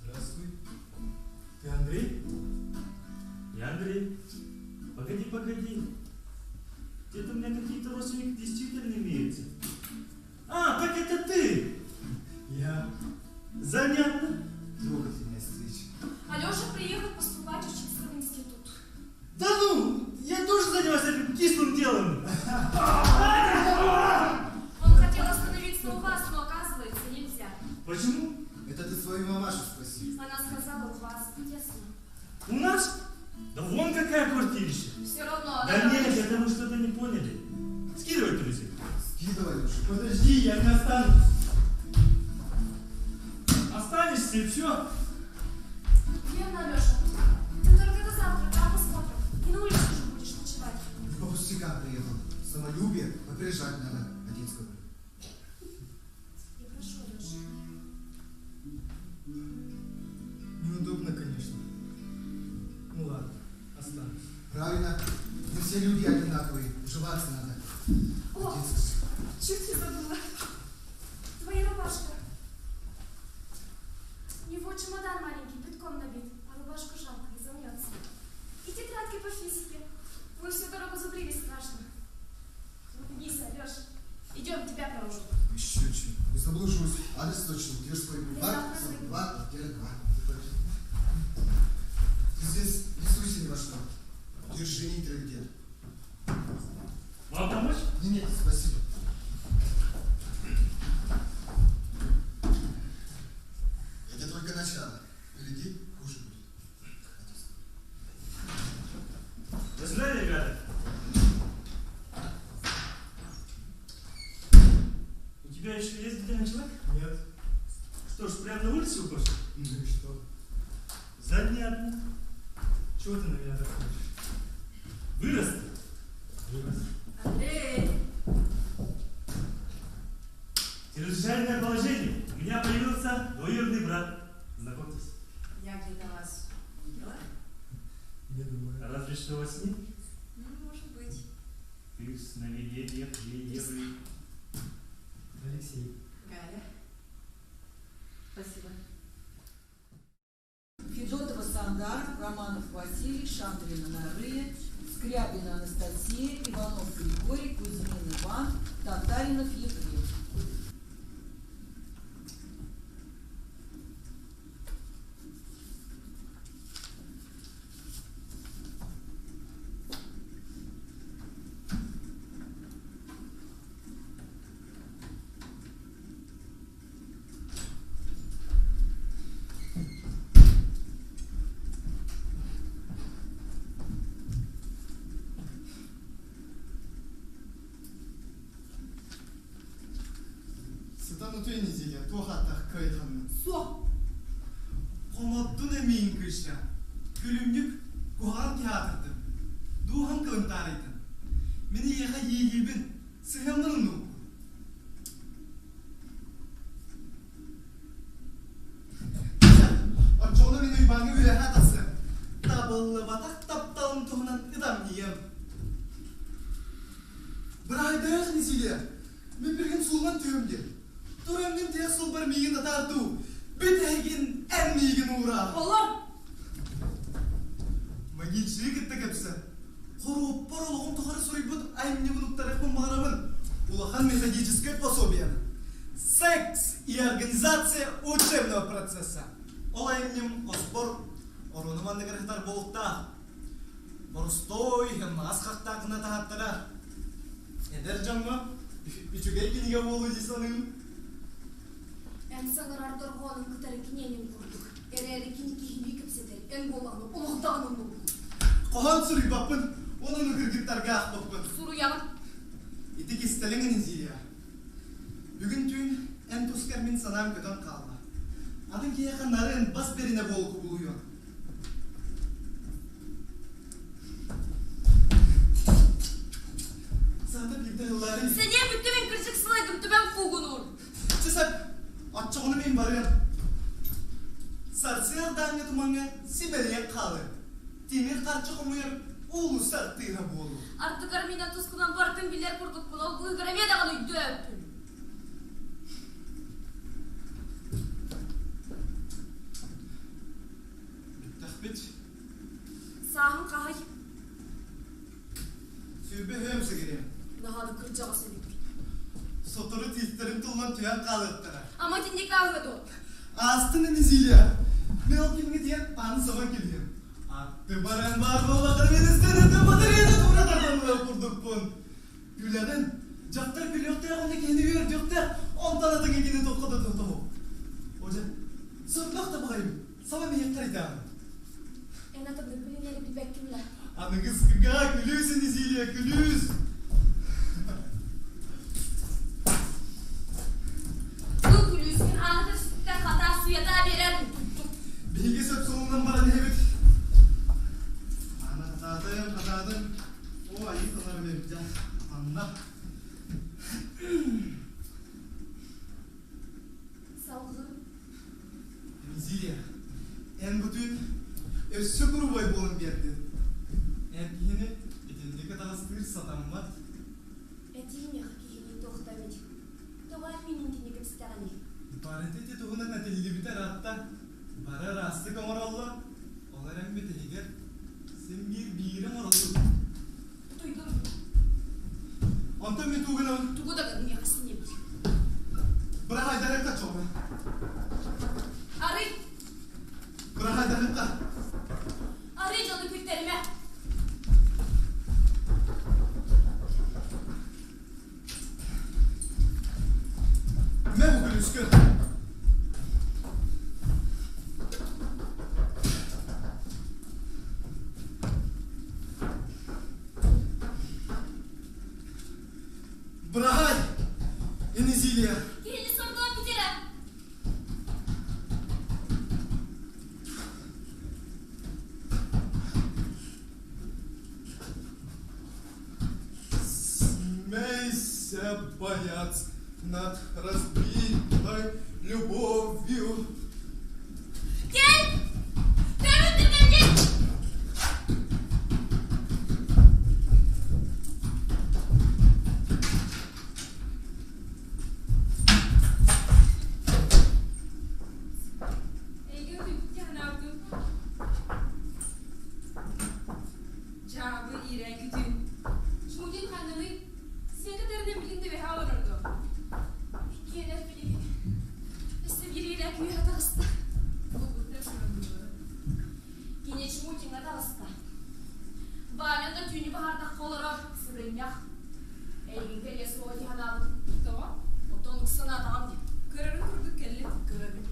Здравствуй. Ты Андрей? Я Андрей. Погоди. Где-то у меня какие-то родственники действительно имеются. А, так это ты! Я. Занятно. Трогательная встреча. Алеша приехал поступать учиться в институт. Да ну! Я тоже занимаюсь этим кислым делом. Он хотел остановиться у вас, но оказывается нельзя. Почему? Это ты свою мамашу спроси. Она сказала, у вас тесно. У нас? Да вон какая квартирища. Все равно. Да нет, это вы что-то не поняли. Скидывай трусик. Скидывай уже. Подожди, я не останусь. Останешься и все. Верно, Алеша. Ты только до завтра, там посмотрим. И на улице же будешь ночевать. По пустякам приехал. Самолюбие поприжать надо, отец говорит. Я прошу, Алеша. Неудобно, конечно. Ну ладно, останусь. Правильно. Не все люди одинаковые. Уживаться надо. О, Отец. чуть не забыла. Твоя рубашка. У него чемодан маленький, битком набит, а рубашку жалко, не замнется. И тетрадки по физике. Вы всю дорогу зубрили страшно. Вниз, Алеша. Идем, тебя провожу. Еще чего. Не заблужусь. Адрес точно. Тверской бульвар, 42, квартира 2. Ты здесь не суйся ни во что. Держи нейтралитет. Вам помочь? Нет, спасибо. Это только начало. Впереди хуже будет. До свидания, ребята. У тебя еще есть где ночевать? Нет. Что ж, прямо на улице укажешь? Ну и что? Занятно. Чего ты на меня так смотришь? Вырос. Вырос. Андрей! Чрезвычайное положение. У меня появился двоюродный брат. Знакомьтесь. Я где-то вас видела. Не думаю. Разве что во сне. Ну, может быть. Ты в сновидениях Евы. Алексей. Галя. Спасибо. Федотова Сандар, Романов Василий, Шандрина Нарыя, Скрябина Анастасия, Иванов Григорий, Кузьмин Иван, Татаринов Ефрем. Стану той неделя, то хата кайханны. Со. Комоттун эмин кыша. Күлүмнүк куган театрды. Духан кылынтарыйтын. Мени яха егибин сыгымнын ну. Очону мени үйбаңы үле хатасы. Табылы батак тапталын туғынан ыдам дейем. Бір айдайық несіле. Мен бірген сұлған түйімде. Тұрымден тек сұл бір мейгін атарту. Бітәйгін ән мейгін ұра. Олар! Магилші кітті кәпсі. Қору паралығын тұғары сұрай бұд әйміне бұнықтарықпын мағарамын. Улахан методическое пособие. Секс и организация учебного процесса. Олайымнем оспор орыныманды кәріқтар болықта. Борыстой, хемнағас қақтағына тағаттыра. Эдер жанма, üçüge kiniga bolu disanın. En sanar ardorğonun kıtarı kinenin kurduk. Ereri kini kipseter, en bolağını uluğdanın bolu. Kohan sürü bakın, onun kırgıtlarga bakın. Suru yanım. İtik istelinin zilya. Bugün tüm en toskermin sanam kötön kalma. Adın ki yakınların bas berine bol buluyor. Zaten bir de yılların... Sen niye bütümün kırçık sılaydım tüben kuğunur? Çesep, açığını miyim barıyan? Sarsıya dağına tumanğa Siberiye kalır. Demir karçık umuyur, ulu sarttığına bolu. Artık armina tuskudan barkın biller kurduk bula, o kıygıra vedağını döptün. Bittakbit. Sağın kahay. Sübbe hemse gireyim. Daha da kırcağı senin. Sotoru tiltlerim tuğulan tüyen kalıttıra. Ama dindik ağladı o. Astının izilya. Ne o kimge diyen anı sabah geliyor. Attı baran var bu bakır verisleri de badır yedi tuğratardan kurduk bun. Gülerin. Caktır gül yoktu ya onu kendi yürüdü yoktu ya. 10 tane adın ekini topladı topladı. Hocam. Sorulak da bakayım. Sabah mı yakarıydı ağam? En atımda bilinleri bir bektimler. Anı kız kıga gülüyorsun izilya gülüyorsun. Bu gülüsün anıdır sütten hata suya da verer mi? Bilgi söp sonundan bana ne evet. Hatadım. O ayı kadar vereceğim. Anla. Salgı. Zilya. En bütün össü grubay bolun berdi. En kihini etinde kadar sığır satan var. Etiyim ya kihini tohtamit. Doğal minin tini kıpstani. Paretete tohuna netelili biter hatta. Bara rastı kamar Allah. Olarak beteliger. Sen birim oralı. Duydum. Anta mi tuğuna? Tuğu da kadın yakasın yemiş. Bırak haydarı kaç olma. Arı. Bırak haydarı kaç. Arı canı kütlerime. Ne bu gülüskü? Bırak. Enizilya. Gelini sorgulan bitiren. Смейся, боец, над разбитой любовью. Gel! Dövündür beni! Cevabı iğren kütüğün. Şunun hanımı seni derden bilindi ve havalardı. Gelir bilimi. İşte biriyle köy hatası. Yine çumutin hatası. Bağlanda tüyünü baharda kolora sırrın yak. Eğin kelesi o dihan aldım. Tamam. Otonluk sana adam diye. Kararı kurduk kelli. Görevim.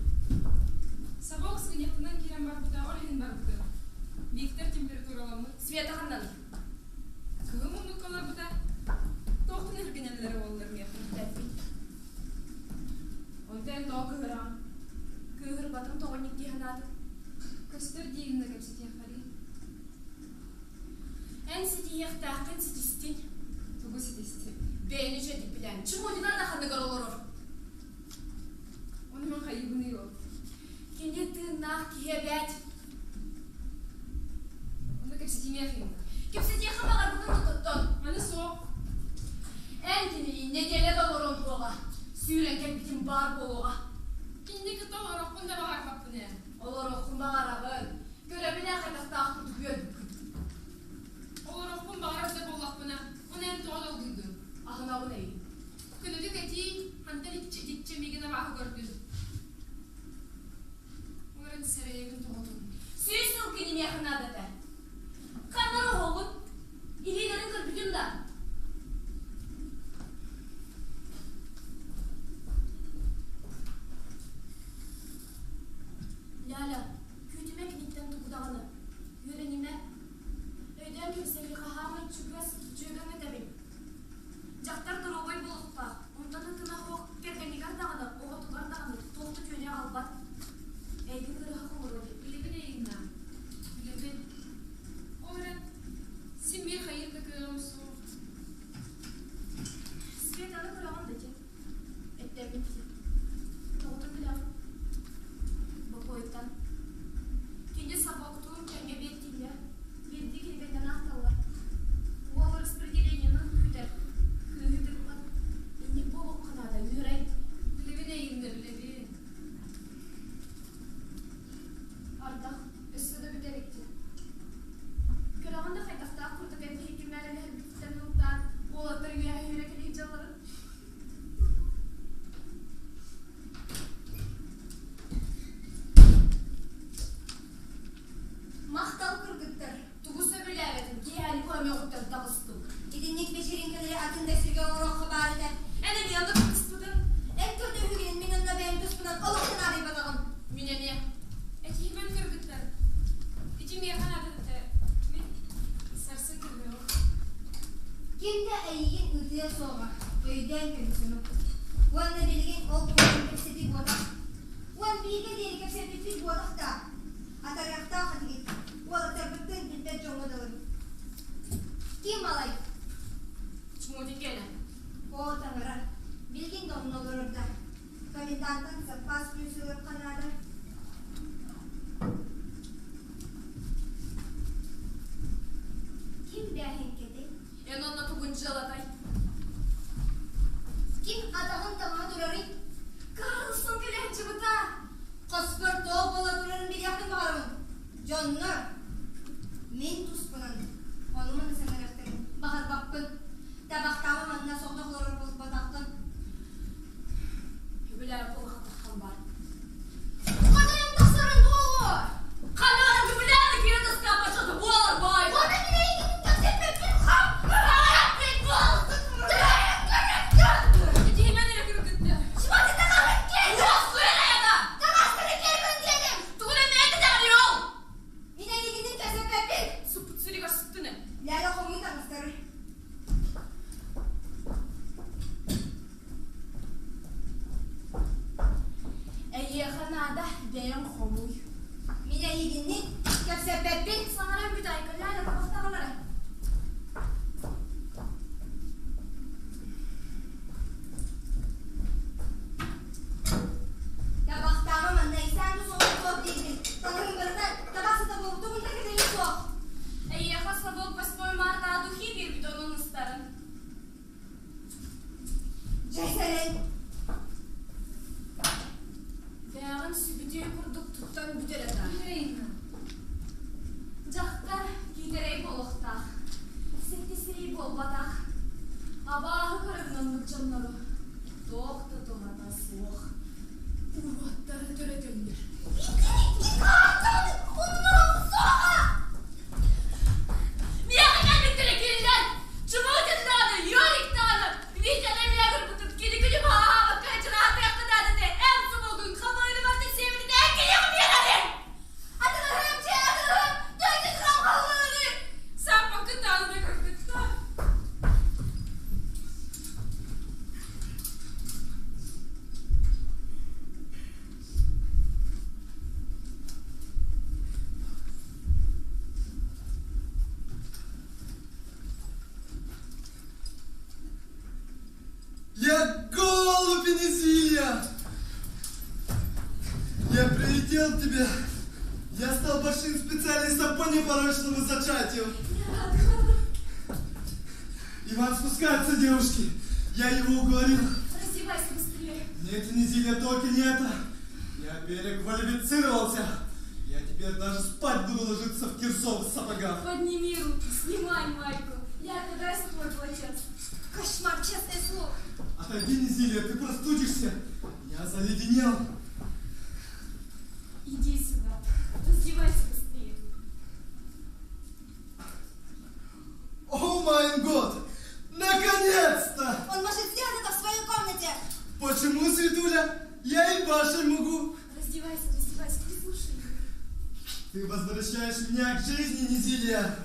Sabah oksigen yakından kiren bakıda, orhin bakıda. Viktor temperatür alanı. Sveta handan. Kıvım umluk kalar bıda. Tohtun ergenelleri oğullarım yakın. тиехтахтын ситистин. Тугу ситисти. Бейни жедик билен. Чумудинар да ханныгар олорор. Оны мен хайыбыны yok. Кене тыннах киебет. Оны кепсе тимехин. Кепсе тиехамагар бүгін туттун. Аны соқ. Энтини неделе долорон болуға. Сүйрен кепитин бар болуға. Кинди кыта олорокпун да бағар баппын ә. Олорокпун бағарабын. Көребіне қайтақтақ күтіп өдіп. Олорокпун бағарап да боллақпын ә. Оны ән тоғал олдыйды. Ахына бұл әйін. Күнүдүк эти хантан итчемигине бағы көрдү. Оларын сәрейгін тоғылдың. Сүйсін кенеме яқына дәті. Қаннары оғын. Илейлерін кірпідін да. Ляля, күйтіме кенеттен тұғыдағаны. Үйреніме. Өйден кемсегі қағамын чүгіс жүгін өтәбін. Жақтар дұролай болықпа. Онтаны тына хоқ кергенігер дағаны, оға тұғар дағаны, толқты көне албат. Әйдің ұрыға қоңыр өді. Билебін әйінна. Билебін. Оларын симбир хайырды көрім соқ. Светаны көріған дөте. Әттәбін ті. Тоғыты білем. Бұқойттан. Кенде сабақтуын кәнге беттілер. Берді келбеттен ақталар. Ол распределениенің күтер. Күтір бұған. Иннік болық қынада үйрей. Билебін әйінді билебін. Ардақ, үсіді бүтеректі. Көріғанда қайтақта құрдық әмі хекімәрі әрбеттен ұлттан олаттыр үйрек әлейіп жаларын. Мақтал кыргыттар. Тугуса біләбетін, кейәлі көме құттар тағыстың. Идинник вечеринкалары атын дәсірге орақы бары да. Әне мен янды құспыдым. Әктөрді үгенін мен онда бәйім тұспынан олықтын арай батағым. Мене не? Эти мен кыргыттар. Эти механ адыды. Мен сарсын кыргы. Кемді әйген үтіле соға, өйден көмісіні. Уанна белген ол көмін кепсетік бодақ. Уан бейге дейін кепсетік бодақ та. Атаряқта қадығет. Уалықтар бүттін білбет жоңыдылыр. Кем алай? Чмудин келі. О, таңырар. Білген доғын олырырда. Коменданттың запас плюсылыр қанады. Кем бәхен кеді? Ен онна тугын жалатай. Кем атағын тамаға тұрары? Карлсон келен жыбыта. Қоспыр тоқ бола тұрарын бір яқын бағарымын. Жоннар, мен тұспынан. Онымын сәңіріқтірін. Бағар бақпын. Табақтамы манына соқтықлары болып батақтын. Күбілер қолға таққан бар. Қадайым тақсарын болу! Қанары күбілерді кері тұсқа башады болар бай. Оны мен әйгінің тәксетпен бір қам! Қараппен болсын! Эти мен әрі кыргытты. Шыматы тағарын келді! Осы өрәді! Тағасқыры келбін дедім! Тұғын әмәйді дәғыр ел! Мен әйгінің тәксетпен! Сұпыт сүрек ашыттыны. Ләлі қомын тағыстары. Әйеғанада бәйін қомуй. Мен әйгінің тәксетпен! Саңарам бүді айқалары табақтағылары. Табақтамы манна исәнді соғы соқ дейдің. Танырын бірінен табақсы да болып тұғын тәкетелі соқ. Әйеға сабық 8 марта духи бір бидонын ұстарын. Жәсәлін! Бәғын сүбіде күрдік тұттан бүдер әді. Жақтар кейтерей болықтақ. Сектесірей бол батақ. Абағы көрігнанлық жанлары. Тоқты тоғата суық. Ураттары төретелдер. Мияғы кәлбеттері келден! Чымудынданы, Йоріктаны, Витяны мияғыр бұтып кені-күні бағағы қайчыра атаяқтыдады де, әм сұмылдың қамайлы барды семінді әкелеғі берәден! Атыларым, атыларым! Дөйді қырам қалғаны! Сапа кытаны кыргытты. Я голубь Инезия! Я прилетел к тебе. Я стал большим специалистом по непорочному зачатию. Иван, спускаются девушки. Я его уговорил. Раздевайся быстрее. Нет, Инезия, только не это. Я переквалифицировался. Я теперь даже спать буду ложиться в кирсовых сапогах. Подними руки, снимай майку. Я отдай твой полотенце. Кошмар, честное слово. Отойди, Низилия, ты простудишься. Я заледенел. Иди сюда. Раздевайся быстрее. О май год! Наконец-то! Он может сделать это в своей комнате. Почему, Светуля? Я и вашей могу. Раздевайся, прислушай. Ты возвращаешь меня к жизни, Низилия.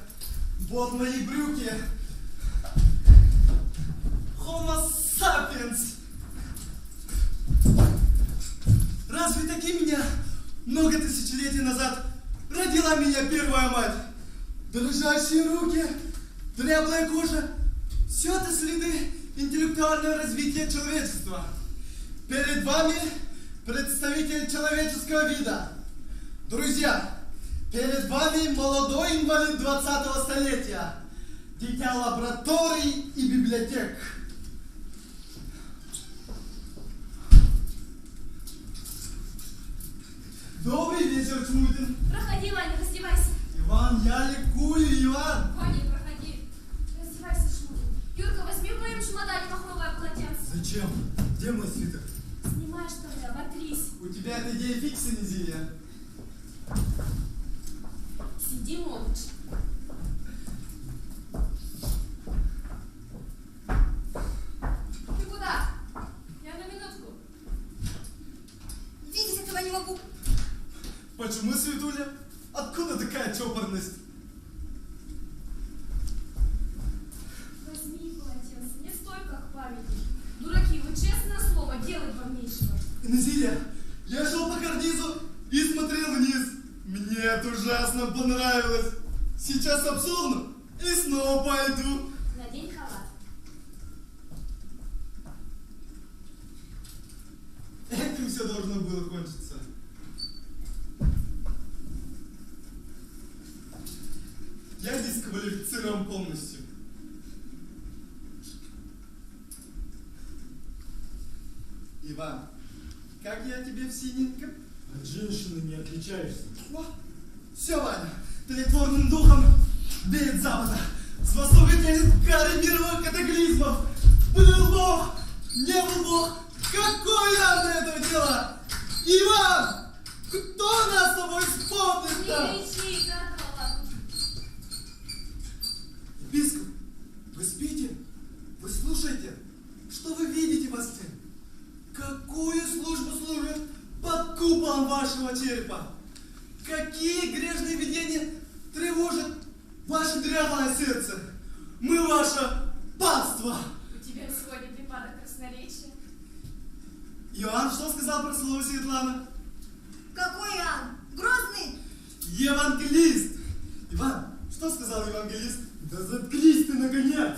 Вот мои брюки. Homo sapiens. Разве таки меня много тысячелетий назад родила меня первая мать? Дрожащие руки, дряблая кожа. Все это следы интеллектуального развития человечества. Перед вами представитель человеческого вида. Друзья, перед вами молодой инвалид 20-го столетия. Дитя лабораторий и библиотек. Добрый вечер, Чмутин. Проходи, Ваня, раздевайся. Иван, я ликую, Иван. Ваня, проходи. Раздевайся, Шмутин. Юрка, возьми в моем чемодане махровое полотенце. Зачем? Где мой свитер? Снимай, что ли, оботрись. У тебя эта идея фикса, Низилия. Сиди молча. Ты куда? Я на минутку. Видеть этого не могу. Почему, Светуля? Откуда такая чопорность? Возьми полотенце, не стой как памятник. Дураки, вы честное слово, делать вам нечего. Низилия, я шел по карнизу и смотрел вниз. Мне это ужасно понравилось. Сейчас обсохну и снова пойду. Надень халат. Этим все должно было кончиться. Я здесь квалифицирован полностью. Иван, как я тебе в синеньком? От женщины не отличаешься. Все, Ваня, тлетворным духом веет с запада. С востока тянет кары мировых катаклизмов. Был Бог, не был Бог. Какое нам до этого дело? Иван, кто нас с тобой вспомнит-то? Не кричи, да, Епископ, вы спите? Вы слушаете? Что вы видите во сне? Какую службу служит под куполом вашего черепа? Какие грешные видения тревожат ваше дряблое сердце? Мы ваше панство! У тебя сегодня припадок красноречия. Иоанн что сказал про слово Светлана? Какой Иоанн? Грозный? Евангелист! Иван, что сказал евангелист? Да заткнись ты, наконец!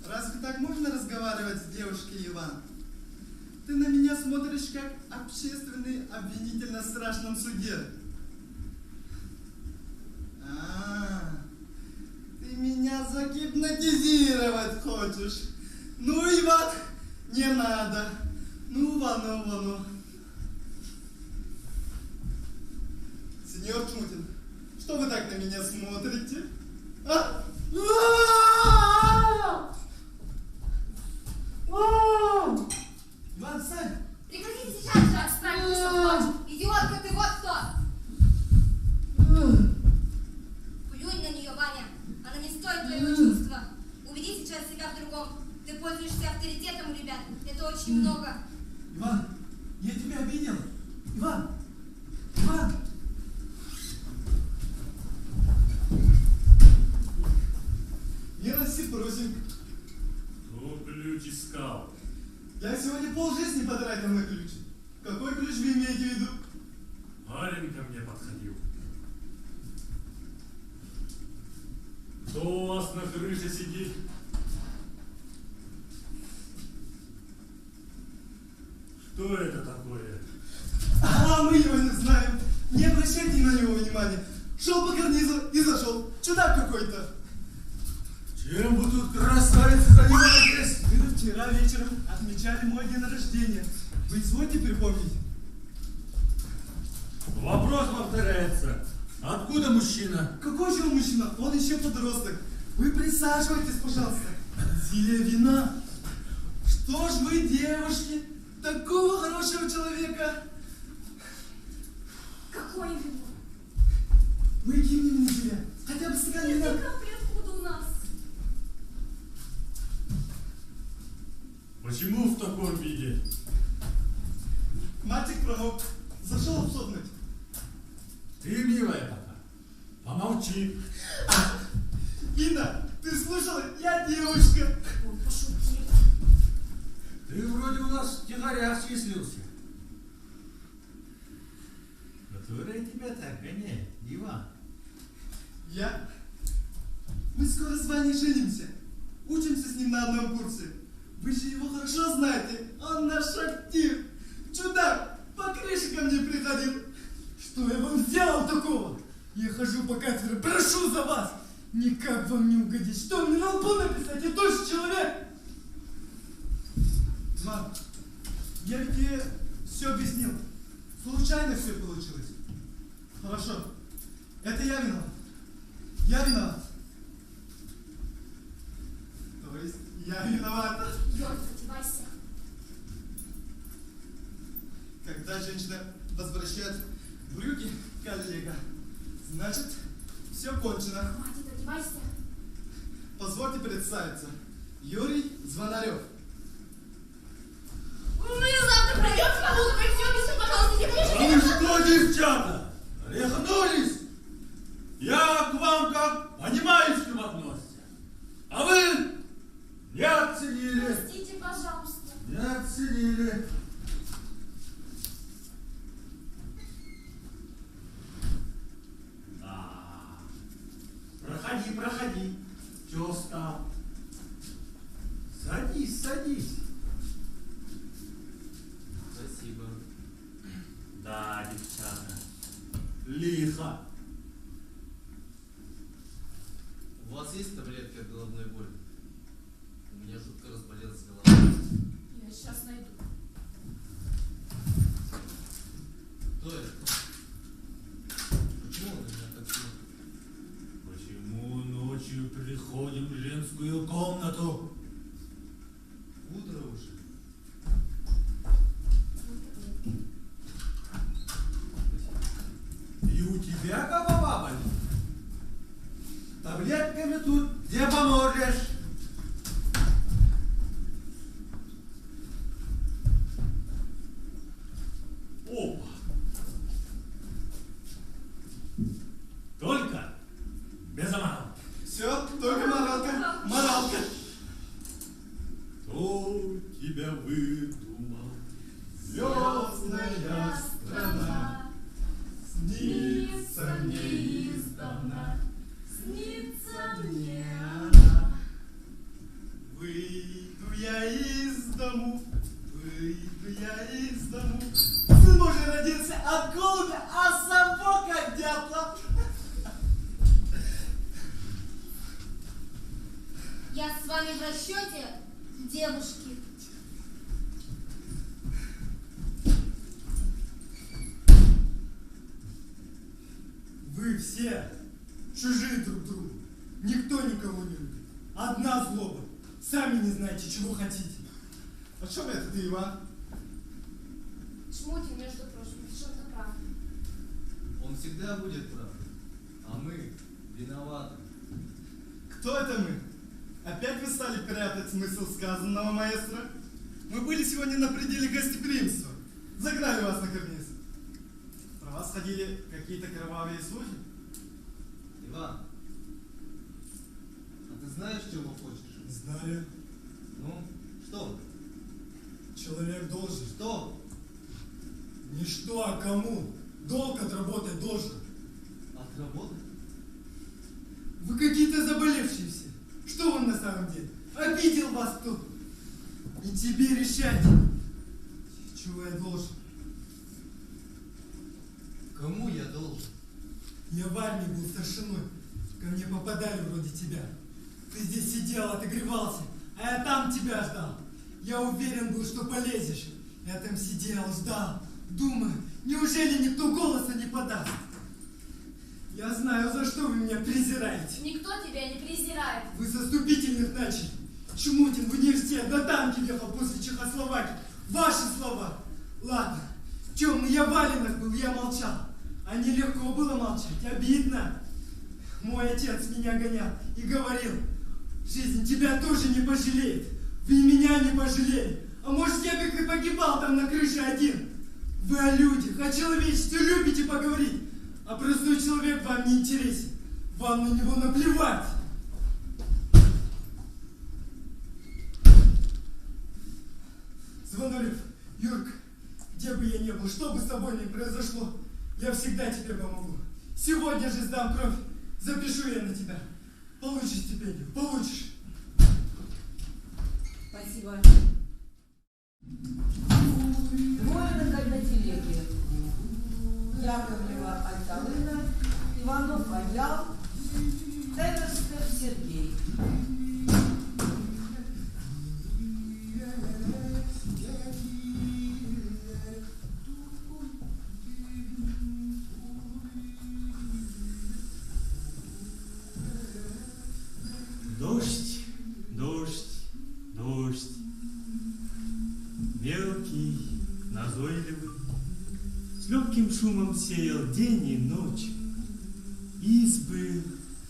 Разве так можно разговаривать с девушкой, Иван? Ты на меня смотришь как общественный обвинитель на страшном суде. Ты меня загипнотизировать хочешь? Ну, Иван, не надо. Ну, Вану. Сеньор Чмутин, что вы так на меня смотрите? А? Иван, встань! Прекратите сейчас же! Отстань, пусть оплачет. Идиотка ты, вот кто! Плюнь на нее, Ваня. Она не стоит твоего чувства. Убеди сейчас себя в другом. Ты пользуешься авторитетом у ребят. Это очень много. Иван, я тебя обидел. Иван! Милости просим. Кто ключ искал? Я сегодня полжизни потратил на ключ. Какой ключ вы имеете в виду? Парень ко мне подходил. Кто у вас на крыше сидит. Что это такое? А мы его не знаем. Не обращайте на него внимания. Шел по карнизу и зашел. Чудак какой-то. Чем вы тут, красавицы, занимаетесь? Вы вчера вечером отмечали мой день рождения. Вы извольте припомнить? Вопрос повторяется. Откуда мужчина? Какой же он мужчина? Он еще подросток. Вы присаживайтесь, пожалуйста. Зелье вина. Что ж вы, девушки, такого хорошего человека? Какое вино? Выкинь мне себя. Хотя бы стакан вина. Эти капли откуда у нас? Почему в таком виде? Мальчик промок. Зашел обсохнуть. Ты, милая пока, помолчи. Инна, ты слышала? Я девушка. Он пошутил. Ты вроде у нас втихаря числился. Которая тебя так гоняет, Иван? Я? Мы скоро с Ваней женимся. Учимся с ним на одном курсе. Вы же его хорошо знаете. Он наш актив. Чудак, по крыше ко мне приходил. Что я вам сделал такого? Я хожу по кафедре, прошу за вас. Никак вам не угодить. Что мне на лбу написать? Я тоже человек. Иван, я ведь тебе все объяснил. Случайно все получилось. Хорошо. Это я виноват. Я виноват. То есть я виноват. Йорк, одевайся. Когда женщина возвращает брюки, коллега, значит, все кончено. Хватит, одевайся. Позвольте представиться. Юрий Звонарев. Мы завтра придем к кому-то, пойдемте, пожалуйста, не А вы что, девчата, рехнулись? Я к вам как понимающим относится. А вы не оценили. Простите, пожалуйста. Не оценили. Проходи, проходи. Чего встал? Садись, садись. Спасибо. Да, девчата. Лихо. У вас есть таблетки от головной боли? У меня жутко разболелась голова. Я сейчас найду. Кто это? Почему он на меня так смотрит? Почему ночью приходим в женскую комнату? Утро уже. И у тебя голова болит? Таблетками тут не поможешь. Опа! Только без омаров. Все, только моралка. Моралка. Кто тебя выдумал? Звездная страна снится мне издавна. Снится мне она. Выйду я из дому, выйду я из дому. Сын Божий родился от голубя, а сапог от дятла. Я с вами в расчете, девушки. Вы все чужие друг другу. Никто никого не любит. Одна злоба. Сами не знаете, чего хотите. О чем это ты, Иван? Чмутин, между прочим, совершенно прав. Он всегда будет прав. А мы виноваты. Кто это мы? Опять вы стали прятать смысл сказанного, маэстро? Мы были сегодня на пределе гостеприимства. Загнали вас на карниз. Про вас ходили какие-то кровавые слухи? Иван, а ты знаешь, чего хочешь? Знаю. Ну, что? Человек должен. Что? Не что, а кому? Долг отработать должен. Отработать? Вы какие-то заболевшие все. там где? Обидел вас кто? Не тебе решать. Чего я должен? Кому я должен? Я в армии был старшиной. Ко мне попадали вроде тебя. Ты здесь сидел, отогревался, а я там тебя ждал. Я уверен был, что полезешь. Я там сидел, ждал, думаю, неужели никто голоса не подаст? Я знаю, за что вы меня презираете. Никто тебя не презирает. Вы со вступительных начали. Чмутин в университет на танке ехал после Чехословакии. Ваши слова. Ладно, темный я валенок был, я молчал. А нелегко было молчать, обидно. Мой отец меня гонял и говорил, жизнь тебя тоже не пожалеет. Вы меня не пожалели. А может, я бы и погибал там на крыше один. Вы о людях, о человечестве любите поговорить. А простой человек вам не интересен. Вам на него наплевать. Звонулев, Юрка, где бы я ни был, что бы с тобой ни произошло, я всегда тебе помогу. Сегодня же сдам кровь, запишу я на тебя. Получишь стипендию, получишь. Спасибо. Двое на телеге. Яковлева Альталына, Иванов Ванял, Эверстер Сергей. Дождь, дождь, дождь, мелкий, назойливый, с легким шумом сеял день и ночь. Избы,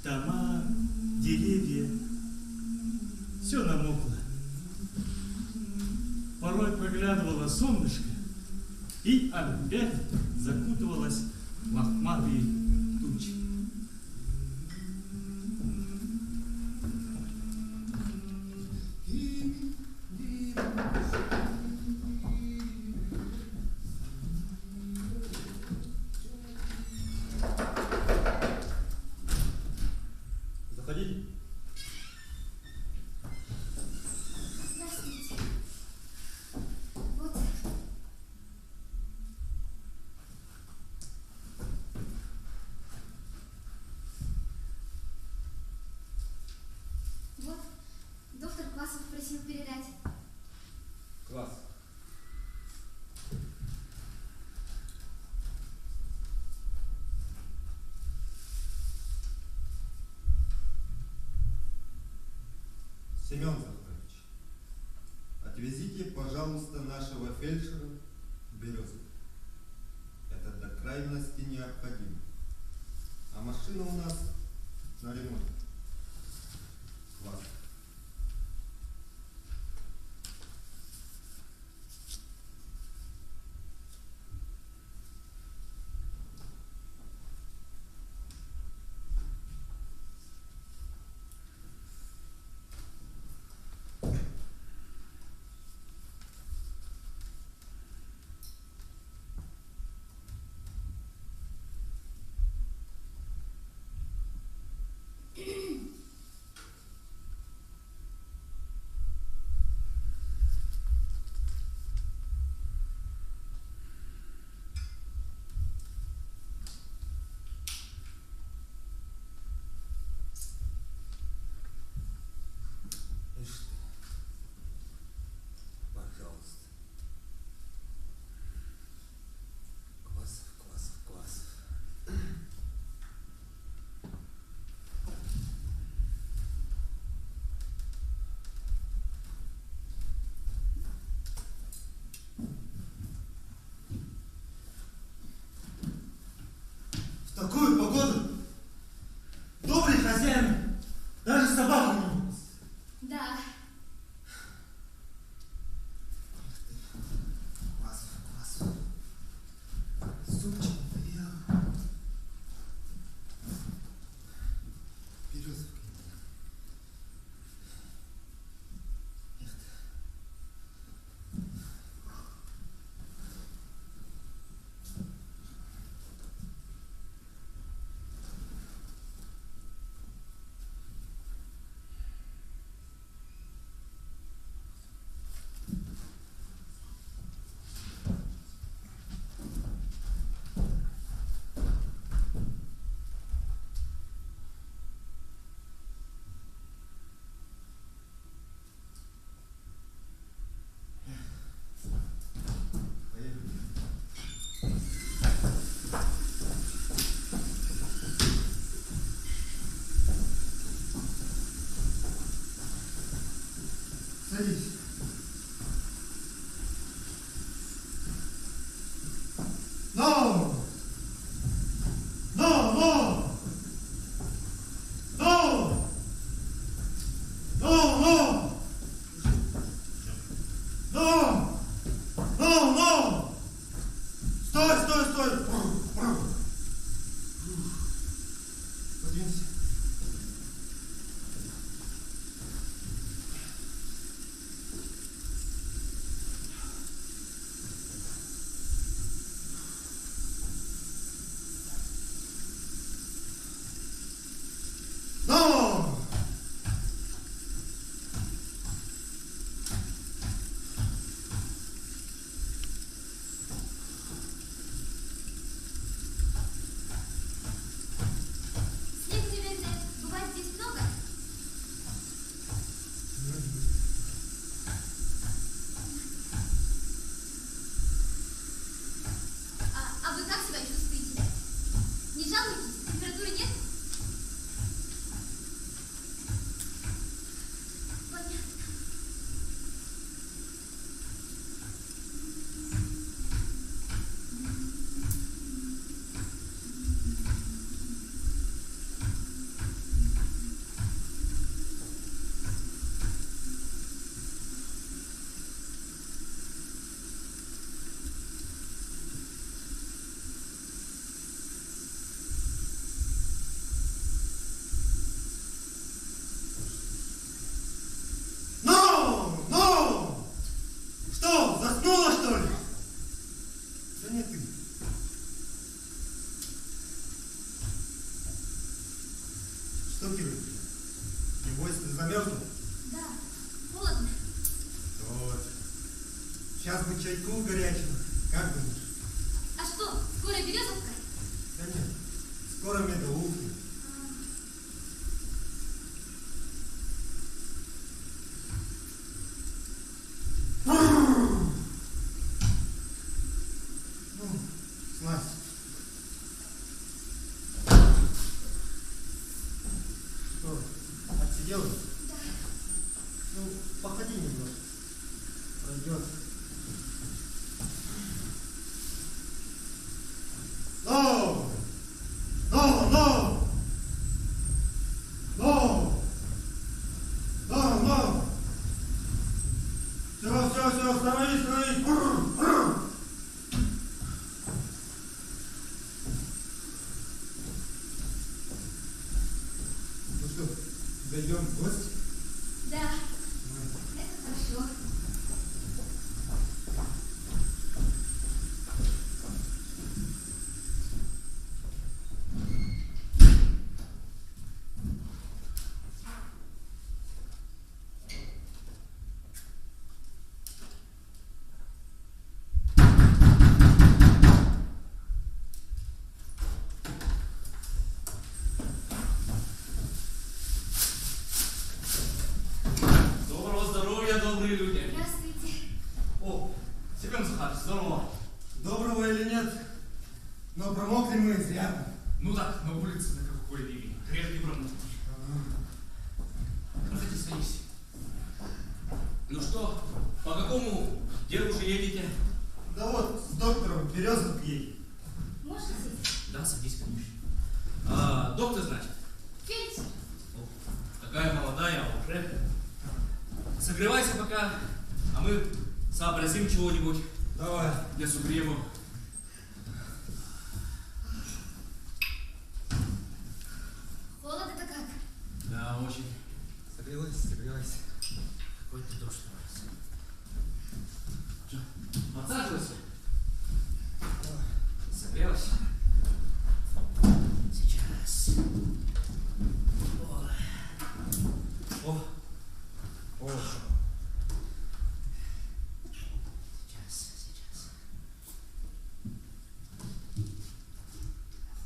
дома, деревья, все намокло. Порой проглядывало солнышко, и опять закутывалось в лохматые тучи. Заходите. Здравствуйте. Вот. Вот. Доктор Классов просил передать. Класс. Семен Захарович, отвезите, пожалуйста, нашего фельдшера в Березовку. Это до крайности необходимо. А машина у нас на ремонте. Класс. Садись. No! No, no! No! No, no! No! No, no! Стой, стой, стой! Подвинься. No! Снег, наверное, бывает здесь много? А вы как себя чувствуете? Не жалуетесь? Температуры нет? Понятно. No! No! Что, заснула, что ли? Да нет ты. Что, Кира? Небось, ты замерзла? Да, холодно. Вот. Сейчас бы чайку горячего. Как думаешь? А что, скоро березовка? Да нет. Скоро медоухи. Ну, слазь. Что, отсиделась? Да. Ну, походи немножко. Пройдет. No! No, no! No! No, no! Все, остановись, остановись! Ну что, зайдем в гости? Да. Это хорошо. Доброго здоровья, добрые люди. Здравствуйте. О, Семен Захарович, здорово. Доброго или нет, но промокли мы изрядно. Ну так, на улице на какой ливень. Грех не промокнуть. Проходите, садись. Ну что, по какому делу же едете? Да вот, с доктором Березов едет. Можно сесть? Да, садись, конечно. А, доктор, значит? Фельдшер. О, такая молодая, а уже. Согревайся пока, а мы сообразим чего-нибудь. Давай. Для сугрева. Холодно-то как? Да, очень. Согревайся, согревайся. Какой-то дождь на улице. Подсаживайся. Согрелась? Сейчас. О. О. Сейчас.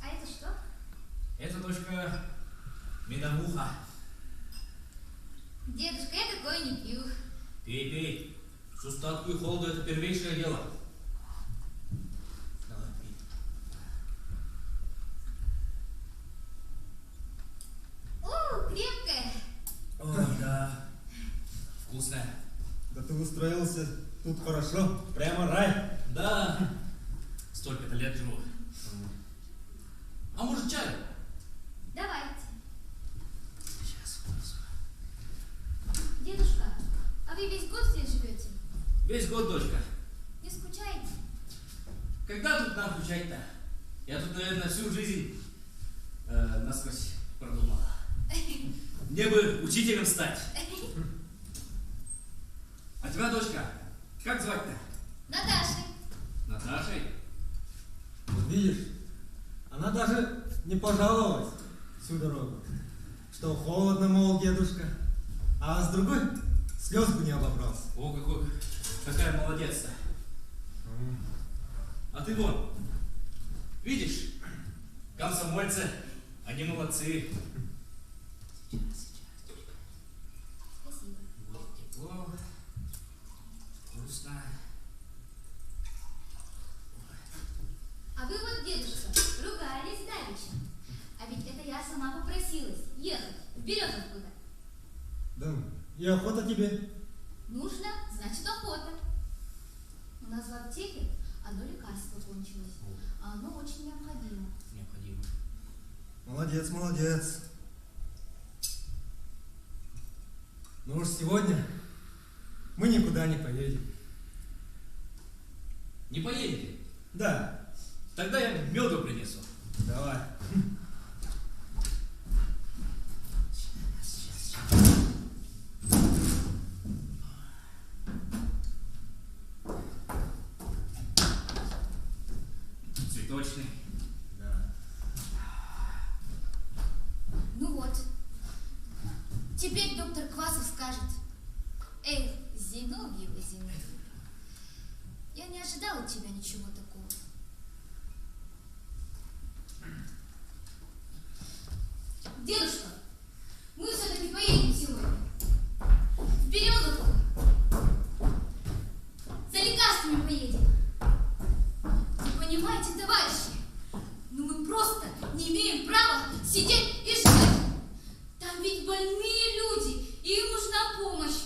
А это что? Это, дочка, медовуха. Дедушка, я такое не пью. Пей. С устатку и холоду это первейшее дело. Давай, пей. О, крепкая. О, да. Вкусная. устроился тут хорошо, прямо рай. Да, столько-то лет живу. А может чаю? Давайте. Сейчас. Дедушка, а вы весь год здесь живете? Весь год, дочка. Не скучаете? Когда тут нам скучать-то? Я тут, наверное, всю жизнь насквозь продумала. Мне бы учителем стать. А тебя, дочка, как звать-то? Наташей. Наташей? Вот видишь, она даже не пожаловалась всю дорогу, что холодно, мол, дедушка, а с другой слез бы не обобрался. О, какая молодец-то. А ты вон, видишь, комсомольцы, они молодцы. Спасибо. Вот тепло, вкусно. А вы вот, дедушка, ругались давеча. А ведь это я сама попросилась ехать в Березовку-то. Да, и охота тебе. Нужно, значит, охота. У нас в аптеке одно лекарство кончилось, а оно очень необходимо. Необходимо. Молодец, молодец. Ну уж сегодня мы никуда не поедем. Не поедете? Да. Тогда я меду принесу. Давай. Цветочный. Да. Ну вот. Теперь доктор Квасов скажет: эх, Зиновьева, Зиновьева, я не ожидала от тебя ничего такого. Дедушка, мы все-таки поедем сегодня в Березовку. За лекарствами поедем. Вы понимаете, товарищи, ну мы просто не имеем права сидеть и ждать. Там ведь больные люди, и им нужна помощь.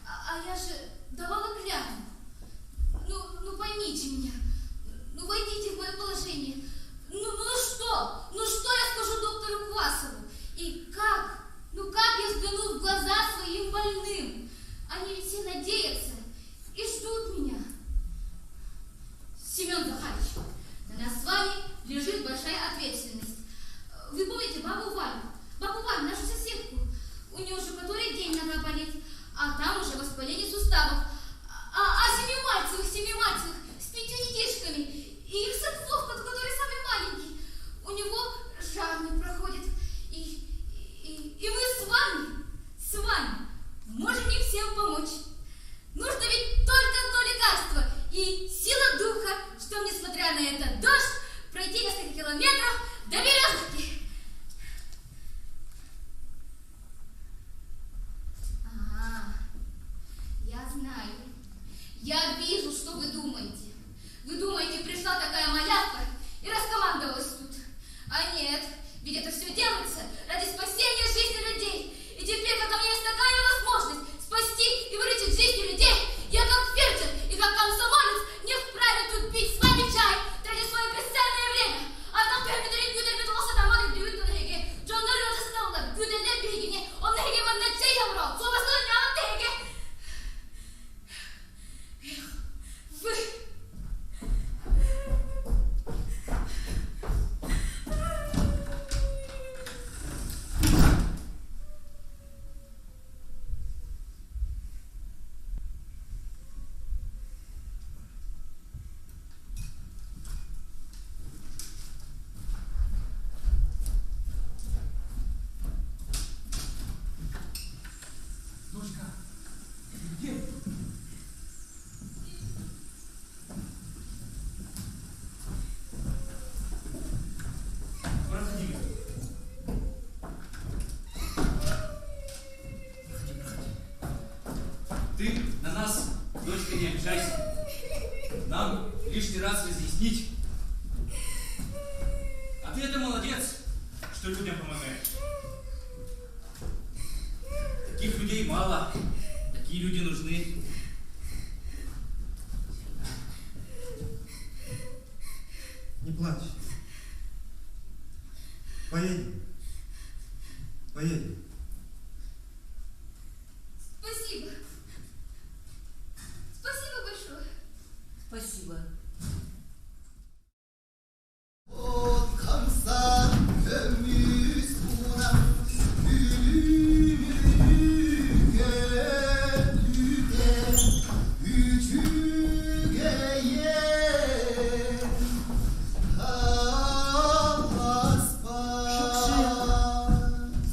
А я же давала клятву. Ну поймите меня. Ну войдите в мое положение. Ну что я скажу доктору Квасову? И как? Ну как я взгляну в глаза своим больным? Они ведь все надеются и ждут меня. Семен Захарович, на нас с вами лежит большая ответственность. Вы помните бабу Валю? Бабу Валю, нашу соседку. У нее уже который день нога болит, а там уже воспаление суставов. А Семимальцевых с 5 детишками и их сын Вовка, который самый маленький. У него жар не проходит. И мы с вами можем им всем помочь. Нужно ведь только одно лекарство и сила духа, что, несмотря на этот дождь, пройти несколько километров до Березовки. Ага, я знаю. Я вижу, что вы думаете. Вы думаете, пришла такая малявка и раскомандовалась тут. А нет, ведь это все делается ради спасения жизни людей. И теперь, когда у меня есть такая возможность спасти и вылечить жизни людей, я как фельдшер и как комсомолец не вправе тут пить с вами чай, тратя свое бесценное время. А там пермиторин Гюдель метался там от дюйт на реке. Джон Норвилл заставил Гюдель бегине. Он на реке на чей явро. Слово сказал не на реке. Вы... Дочка, где? Проходи. Ты на нас, дочка, не обижайся. Нам лишний раз разъяснить. А ты это молодец, что людям помогаешь. Таких людей мало, такие люди нужны. Поедем. Спасибо. Спасибо большое. Спасибо.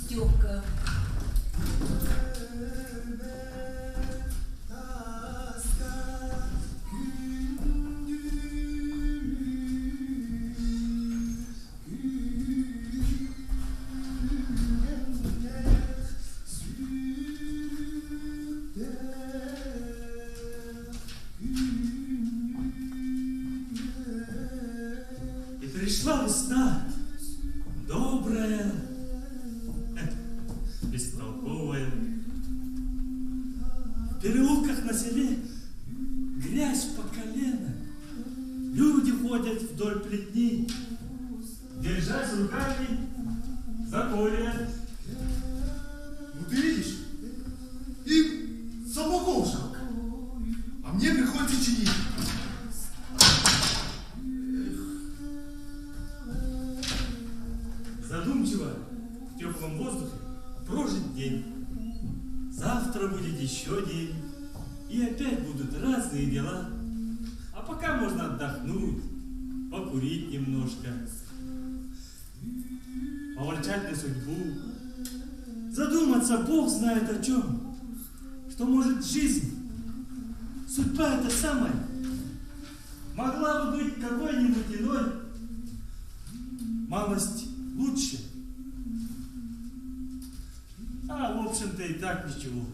Степка. И пришла весна, добрая, бестолковая. В переулках на селе грязь по колено. Люди ходят вдоль плетней, держась руками за коле. Ну ты видишь, им сапогов жалко, а мне приходится чинить. Задумчиво в теплом воздухе прожить день. Завтра будет еще день, и опять будут разные дела. А пока можно отдохнуть, покурить немножко, поворчать на судьбу, задуматься Бог знает о чем, что может жизнь, судьба эта самая, могла бы быть какой-нибудь иной, малость лучше. А в общем-то и так ничего.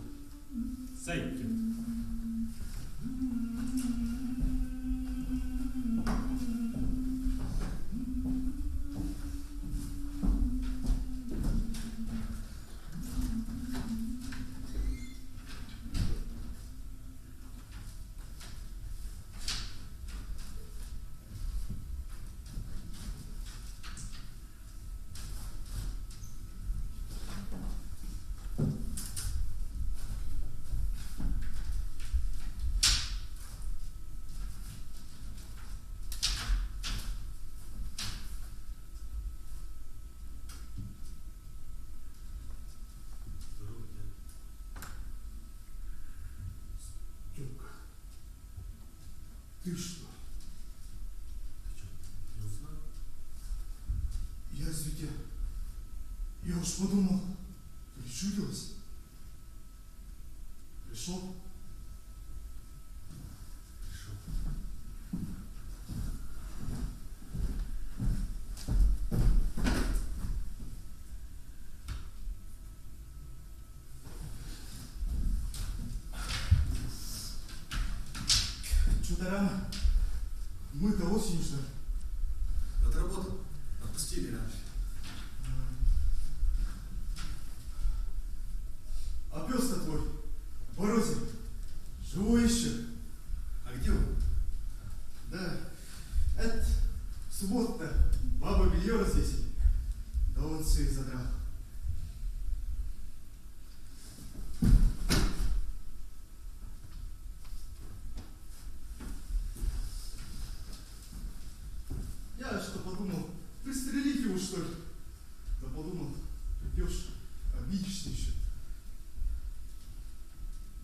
Сойдет. Ты что? Не узнал? Я уж подумал, причудилось. Пришел? Что-то рано. Мы-то осенью, что ли? Отработал. Отпустили раньше. А пес-то твой, Борозин, живой еще. А где он? Да, это в субботу-то баба белье развесили. Да он все и задрал. Я что подумал, пристрелить его, что ли? Да подумал, придешь, обидишься еще.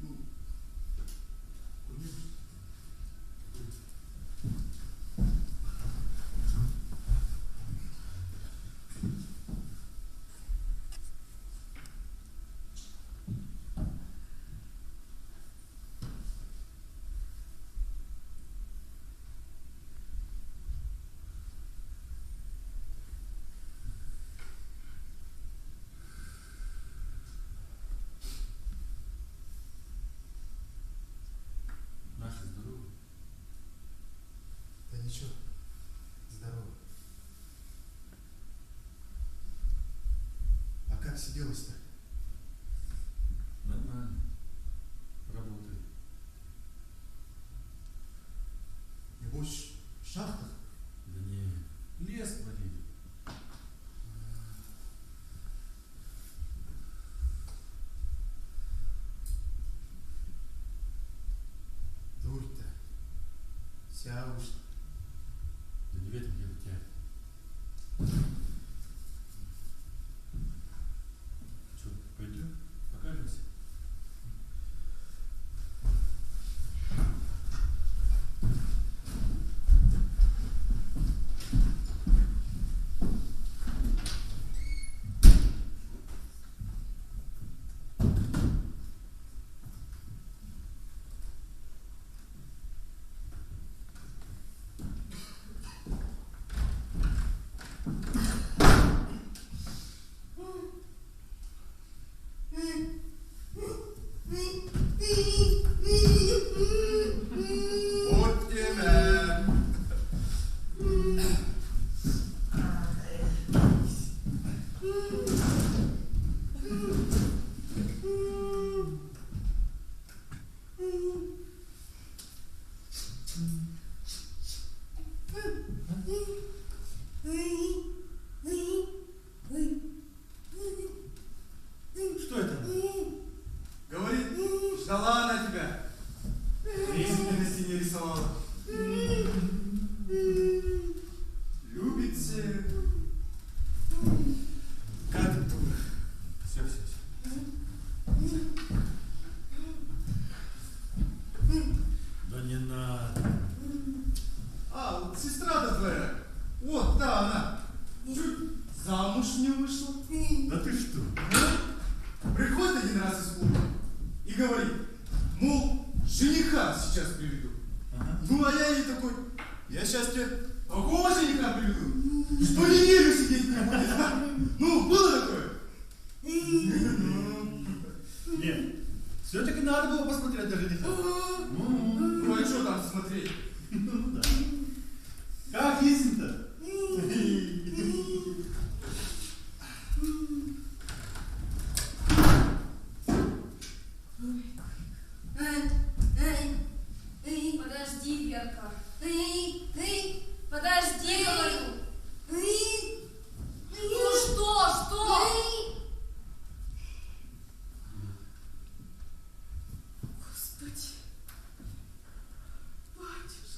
Ну, конечно. Наши здоровы. Да ничего, здорово. А как сиделось-то? Нормально. Работает. Небось, в шахтах? Да не, лес варили. Сявушка. Да не в этом дело, тебя. Что, пойдем? Покажемся? Вот тебе. Что это? Говорит, ждала она тебя. Рисунки на стене рисовала. Любит всех. Как дура. Все. Да не надо. А, вот сестра-то твоя. Вот, да, она. Чуть замуж не вышла. Да ты что? Приходит один раз из клуба и говорит, мол, жениха сейчас приведу. Ну, а я ей такой, я сейчас тебе такого жениха приведу, что неделю сидеть не будет. Ну, было такое? Нет. Все-таки надо было посмотреть на жениха. Ну, а что там смотреть? Ну да. Как есть-то? Подожди, Верка. Подожди, говорю. Ну что? Господи. Батюшка.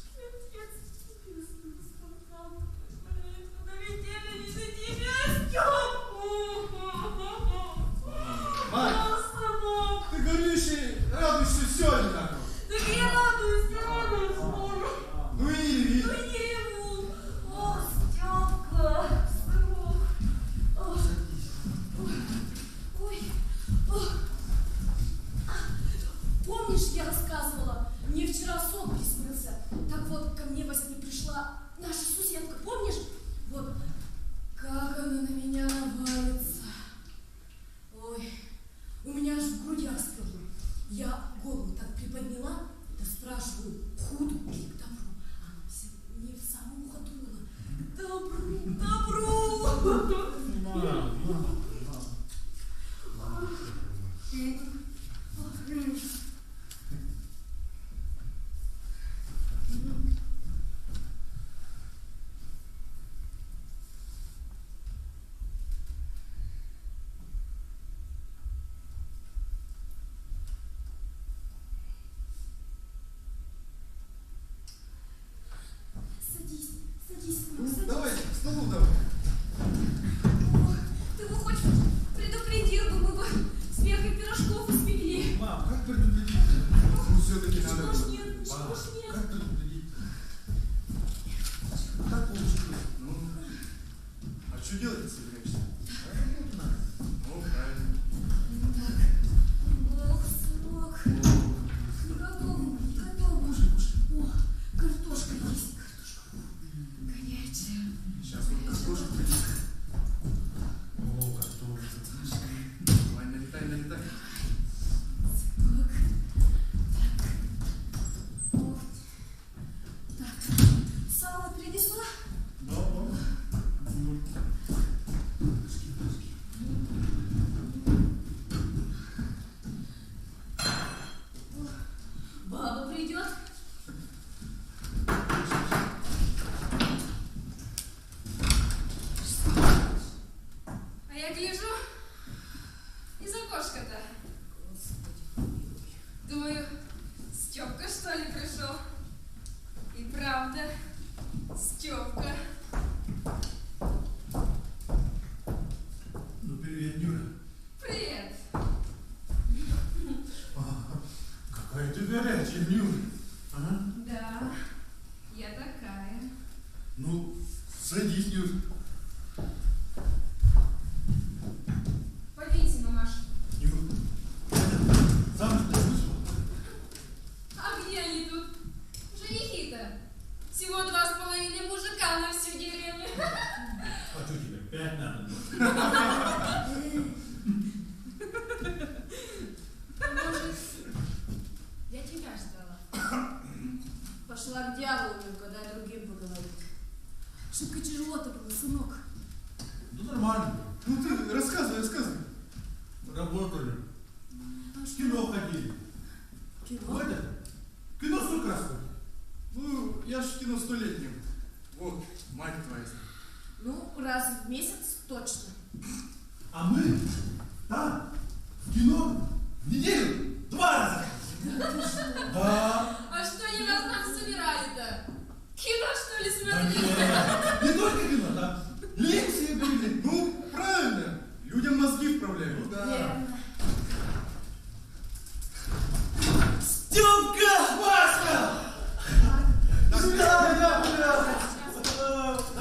Нюр. Да, я такая. Ну, садись, Нюр. Подвиньте, мамаша. Нюр. Замуж ты вышла? А где они тут? Женихи-то. Всего 2,5 мужика на всю деревню. А что тебе, 5 надо? Может, я тебя ждала. Пошла к дьяволу, когда другим поговорить. Шибко тяжело-то было, сынок. Ну, нормально. Ну ты рассказывай. Работали. А В кино ходили. Кино? Вот это. Кино сколько раз ходили? Ну, я ж в кино 100-летнем. Вот, мать твоя. Ну, раз в месяц точно. А мы там, в кино, в неделю 2 раза. Да. А что они вас там собирали-то? Кино, что ли, Да смотрели? нет, не только кино, да. Лекции были. Ну, правильно. Людям мозги вправляют. Ну да. Верно. Стёпка! Васька! Сюда, да,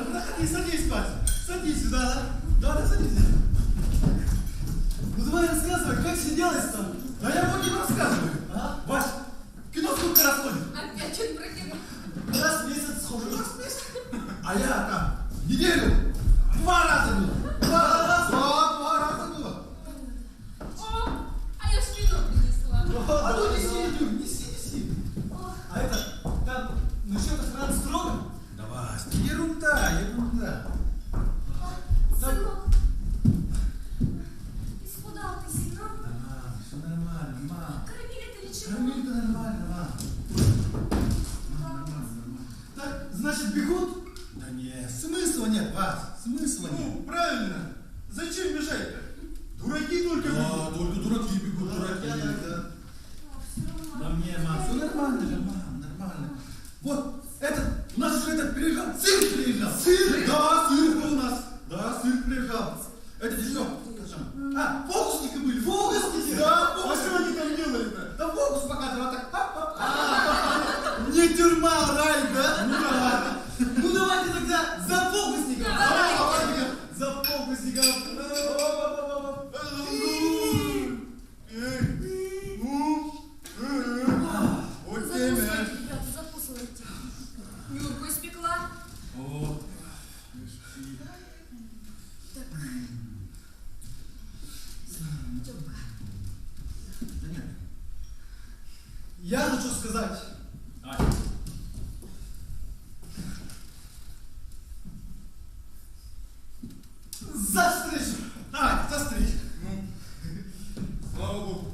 проходи, садись, Вася. Садись сюда, да? Да, садись. Ну давай рассказывай, как все делается там? Да я вот тебе рассказываю. А? Вась, кино сколько раз ходит? Опять что-то про кино. Раз в месяц схожу. А я там неделю 2 раза был. 2 раза было. О, а я ж кино принесла. А ну неси, Юр, неси. А это, там, насчет охраны строго? Да, Вась, ерунда. Сынок, исхудал ты сильно? Да, мам, все нормально, мам. Кормили-то ничего? Кормили-то нормально, мам. Нормально. Так, значит, бегут? Да нет, смысла нет, Вась, смысла нет. Ну, правильно. Зачем бежать-то? Дураки только бегут. Да, только дураки бегут, дураки. Да. Да мне, мам, все нормально же, мам, нормально. Вот, этот, у нас же этот приезжал, цирк приезжал. Цирк? Да, цирк был у нас. Да, цирк приезжал. Это что? А, фокусники были, фокусники. Да, А что они там делали-то? Да фокус показывал так. Не тюрьма, а рай, да? Ну давай. Ну давайте тогда за фокусников. Давайте за фокусников. Вот тебе. Ребята, закусывайте. Юрку испекла. О. Так. Тёмка. Я хочу сказать. За встречу! За встречу! Ну, слава богу.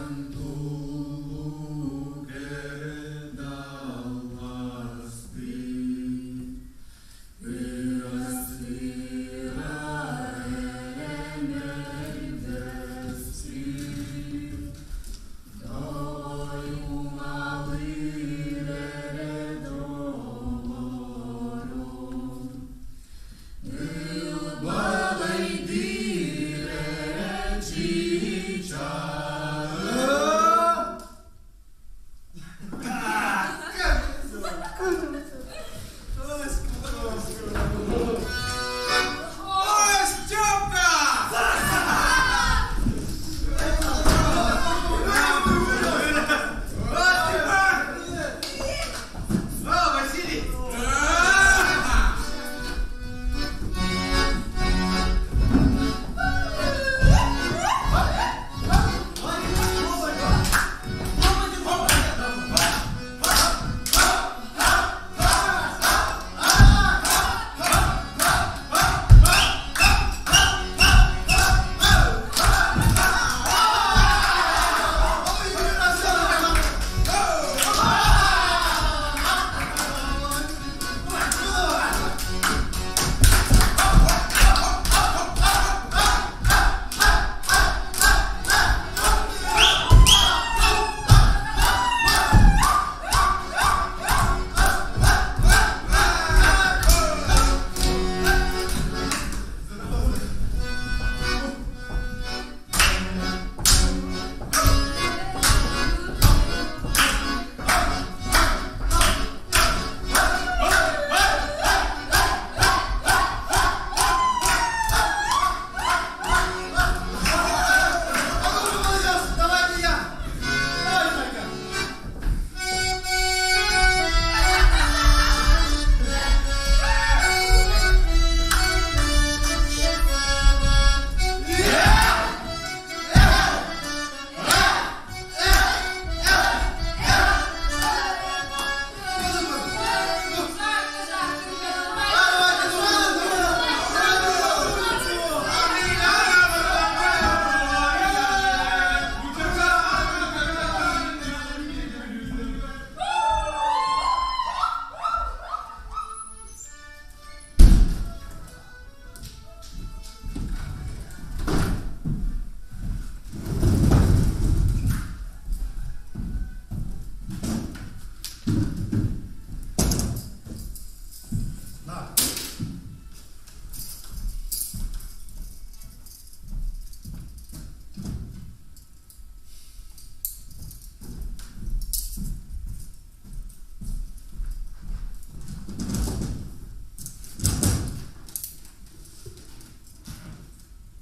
Марнанту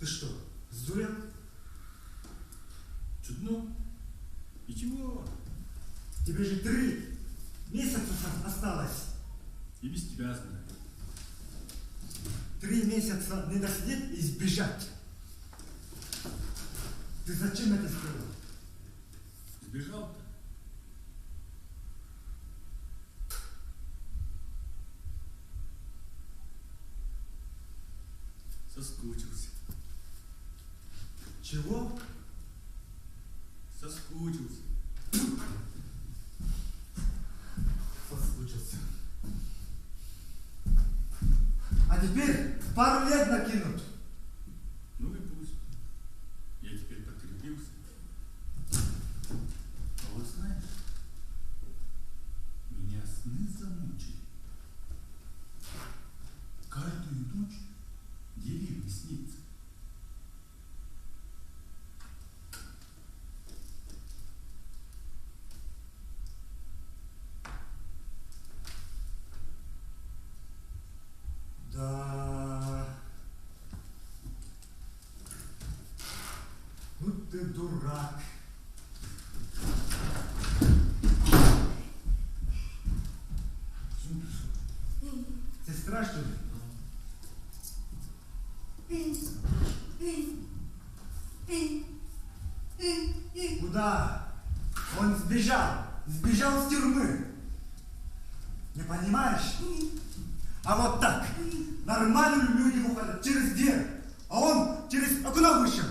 Ты что, сдурел? Чудно. Ничего. Тебе же 3 месяца осталось. И без тебя знаю. 3 месяца не досидеть и сбежать. Ты зачем это сделал? Сбежал-то. Соскучился. Чего? Соскучился. Соскучился. А теперь пару лет накинут. Ну и пусть. Я теперь подкрепился. А вот знаешь, меня сны замучили. Каждую ночь деревья снится. Да. Ну ты дурак. Сестра, что ли? Куда? Он сбежал. Сбежал с тюрьмы. Не понимаешь? А вот так. Нормальные люди выходят через дверь, а он через окно вышел.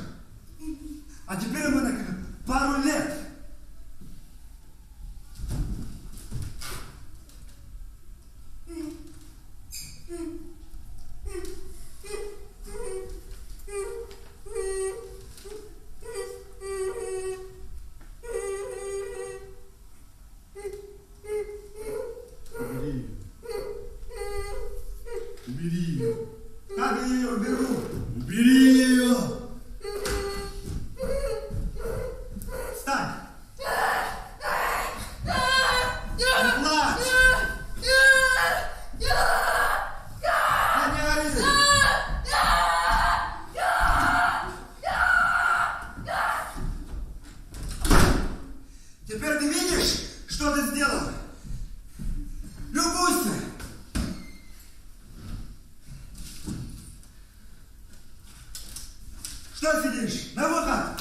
А теперь ему накинут пару лет. Убери ее. Как я ее уберу? Убери ее. Встань. Не плачь. Не ори. Теперь ты видишь, что ты сделал? Любуйся. Что сидишь? На выход!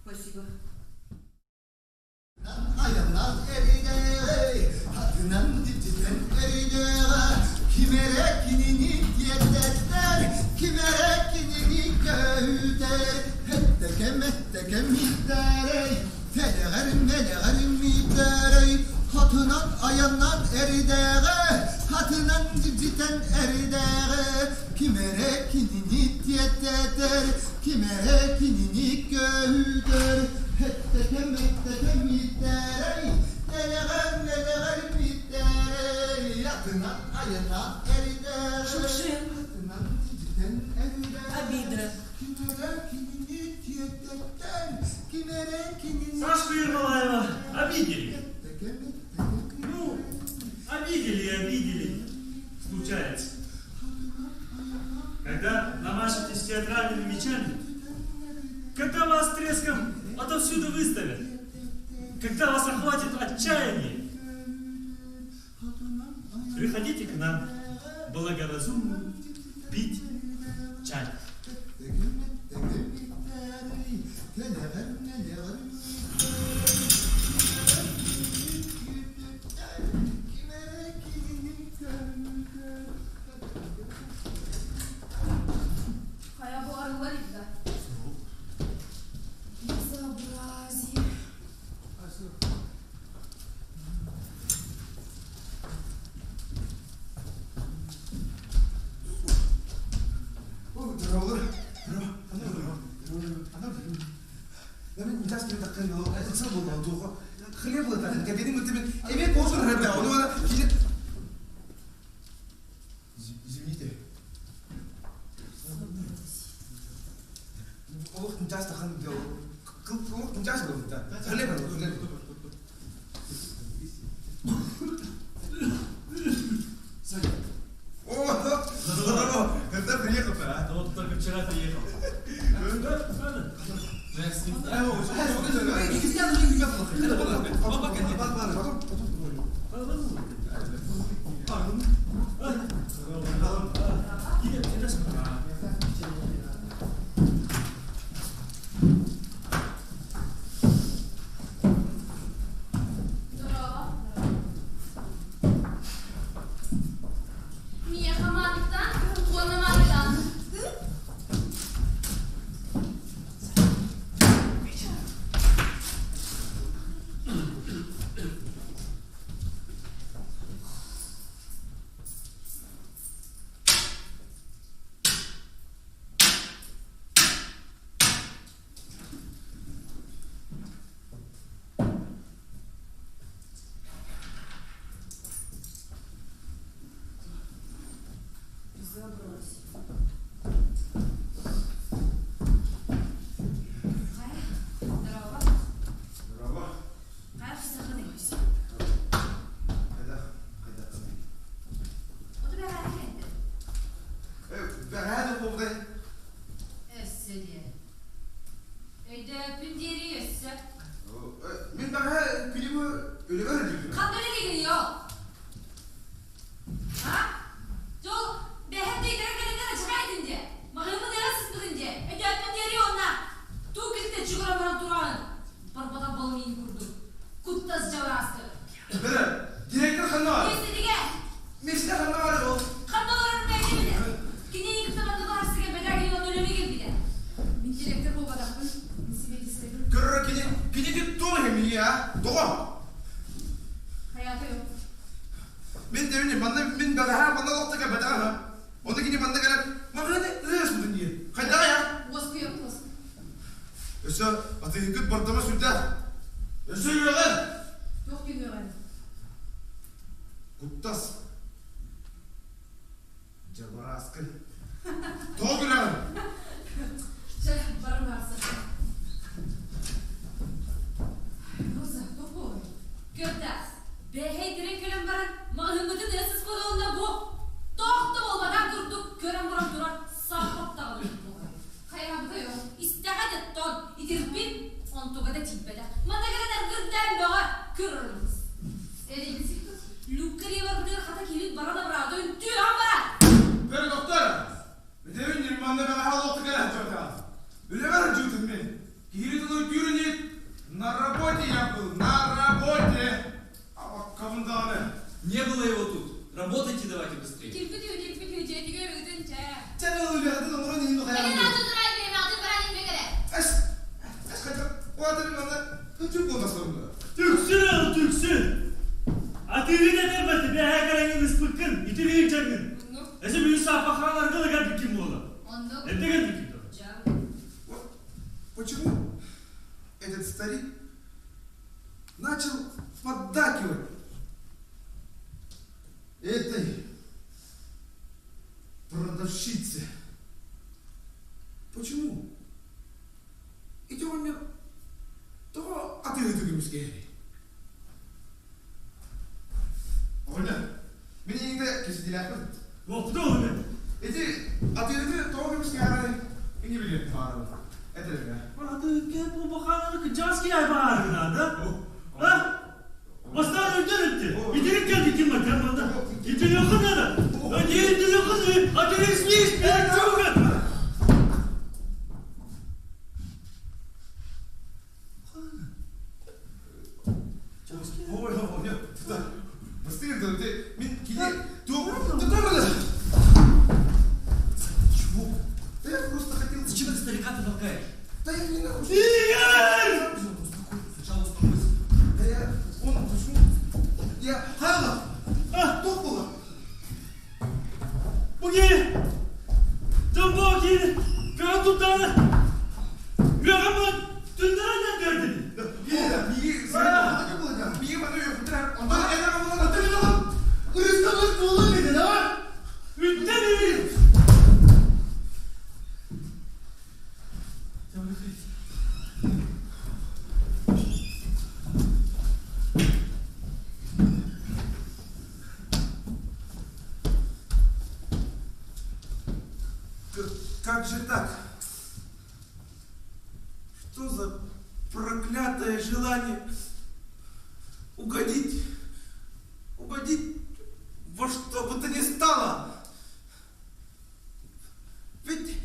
Спасибо. Hatınan ayandan erideğe, hatınan ciciten erideğe, kimere kinini tiyeteter, kimere kinini göğüder, hettekem ettekem yitterey, deleğer mitterey, hatınan ayandan erideğe, hatınan ciciten erideğe, Обида. kimere kinini tiyeteter, kimere kinini... Сашка Ермолаева обидели. Ну, обидели и обидели. Случается. Когда намажетесь театральными мечами, когда вас треском отовсюду выставят, когда вас охватит отчаяние, приходите к нам. благоразумно пить чай. Хая bu arılar illa. Безобразие. Namin mitas kita takkan lo, itu semua mau tuh kok. Kalian boleh tanya, kayak gini mungkin, ini kotor ada, orang mana kini. Извините. Oh, mitas takkan dia, kalau mitas lo kita, kalian baru kalian. О, когда приехал, а? Вот только вчера приехал. Мия Хамановна, Лона Майдан. Почему этот старик начал поддакивать этой продавщице? Почему? Идем мне того, а ты не Оля, меня никогда кисти ляпают. Вот кто вы? Эти ответы того, как сказали, и не билет пару. Это да. А ты как по бахану к джазки айбар да? А? Осталось делать. И директор диким на команда. И ты не ходила. А не А ты не смеешь меня трогать! Быстрее, чего? Да я просто хотел... Зачем ты старика-то толкаешь? Да я не нарушил. Игорь! Сначала успокойся. Да я... Он... Почему? Я... Хайлов! Кто было? Буги! Жамбоги! Каратутаны! Мегамон! Тундарана дердили! Как же так? Что за проклятое желание угодить во что бы то ни стало? Ведь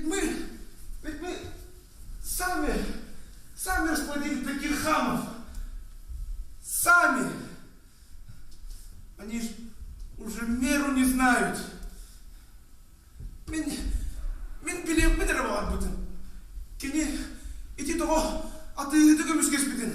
мы сами расплодили таких хамов. Сами. Они ж уже меру не знают. Мен билем бедер болған бүтін. Кене, ити тоғы аты көміске іспеден.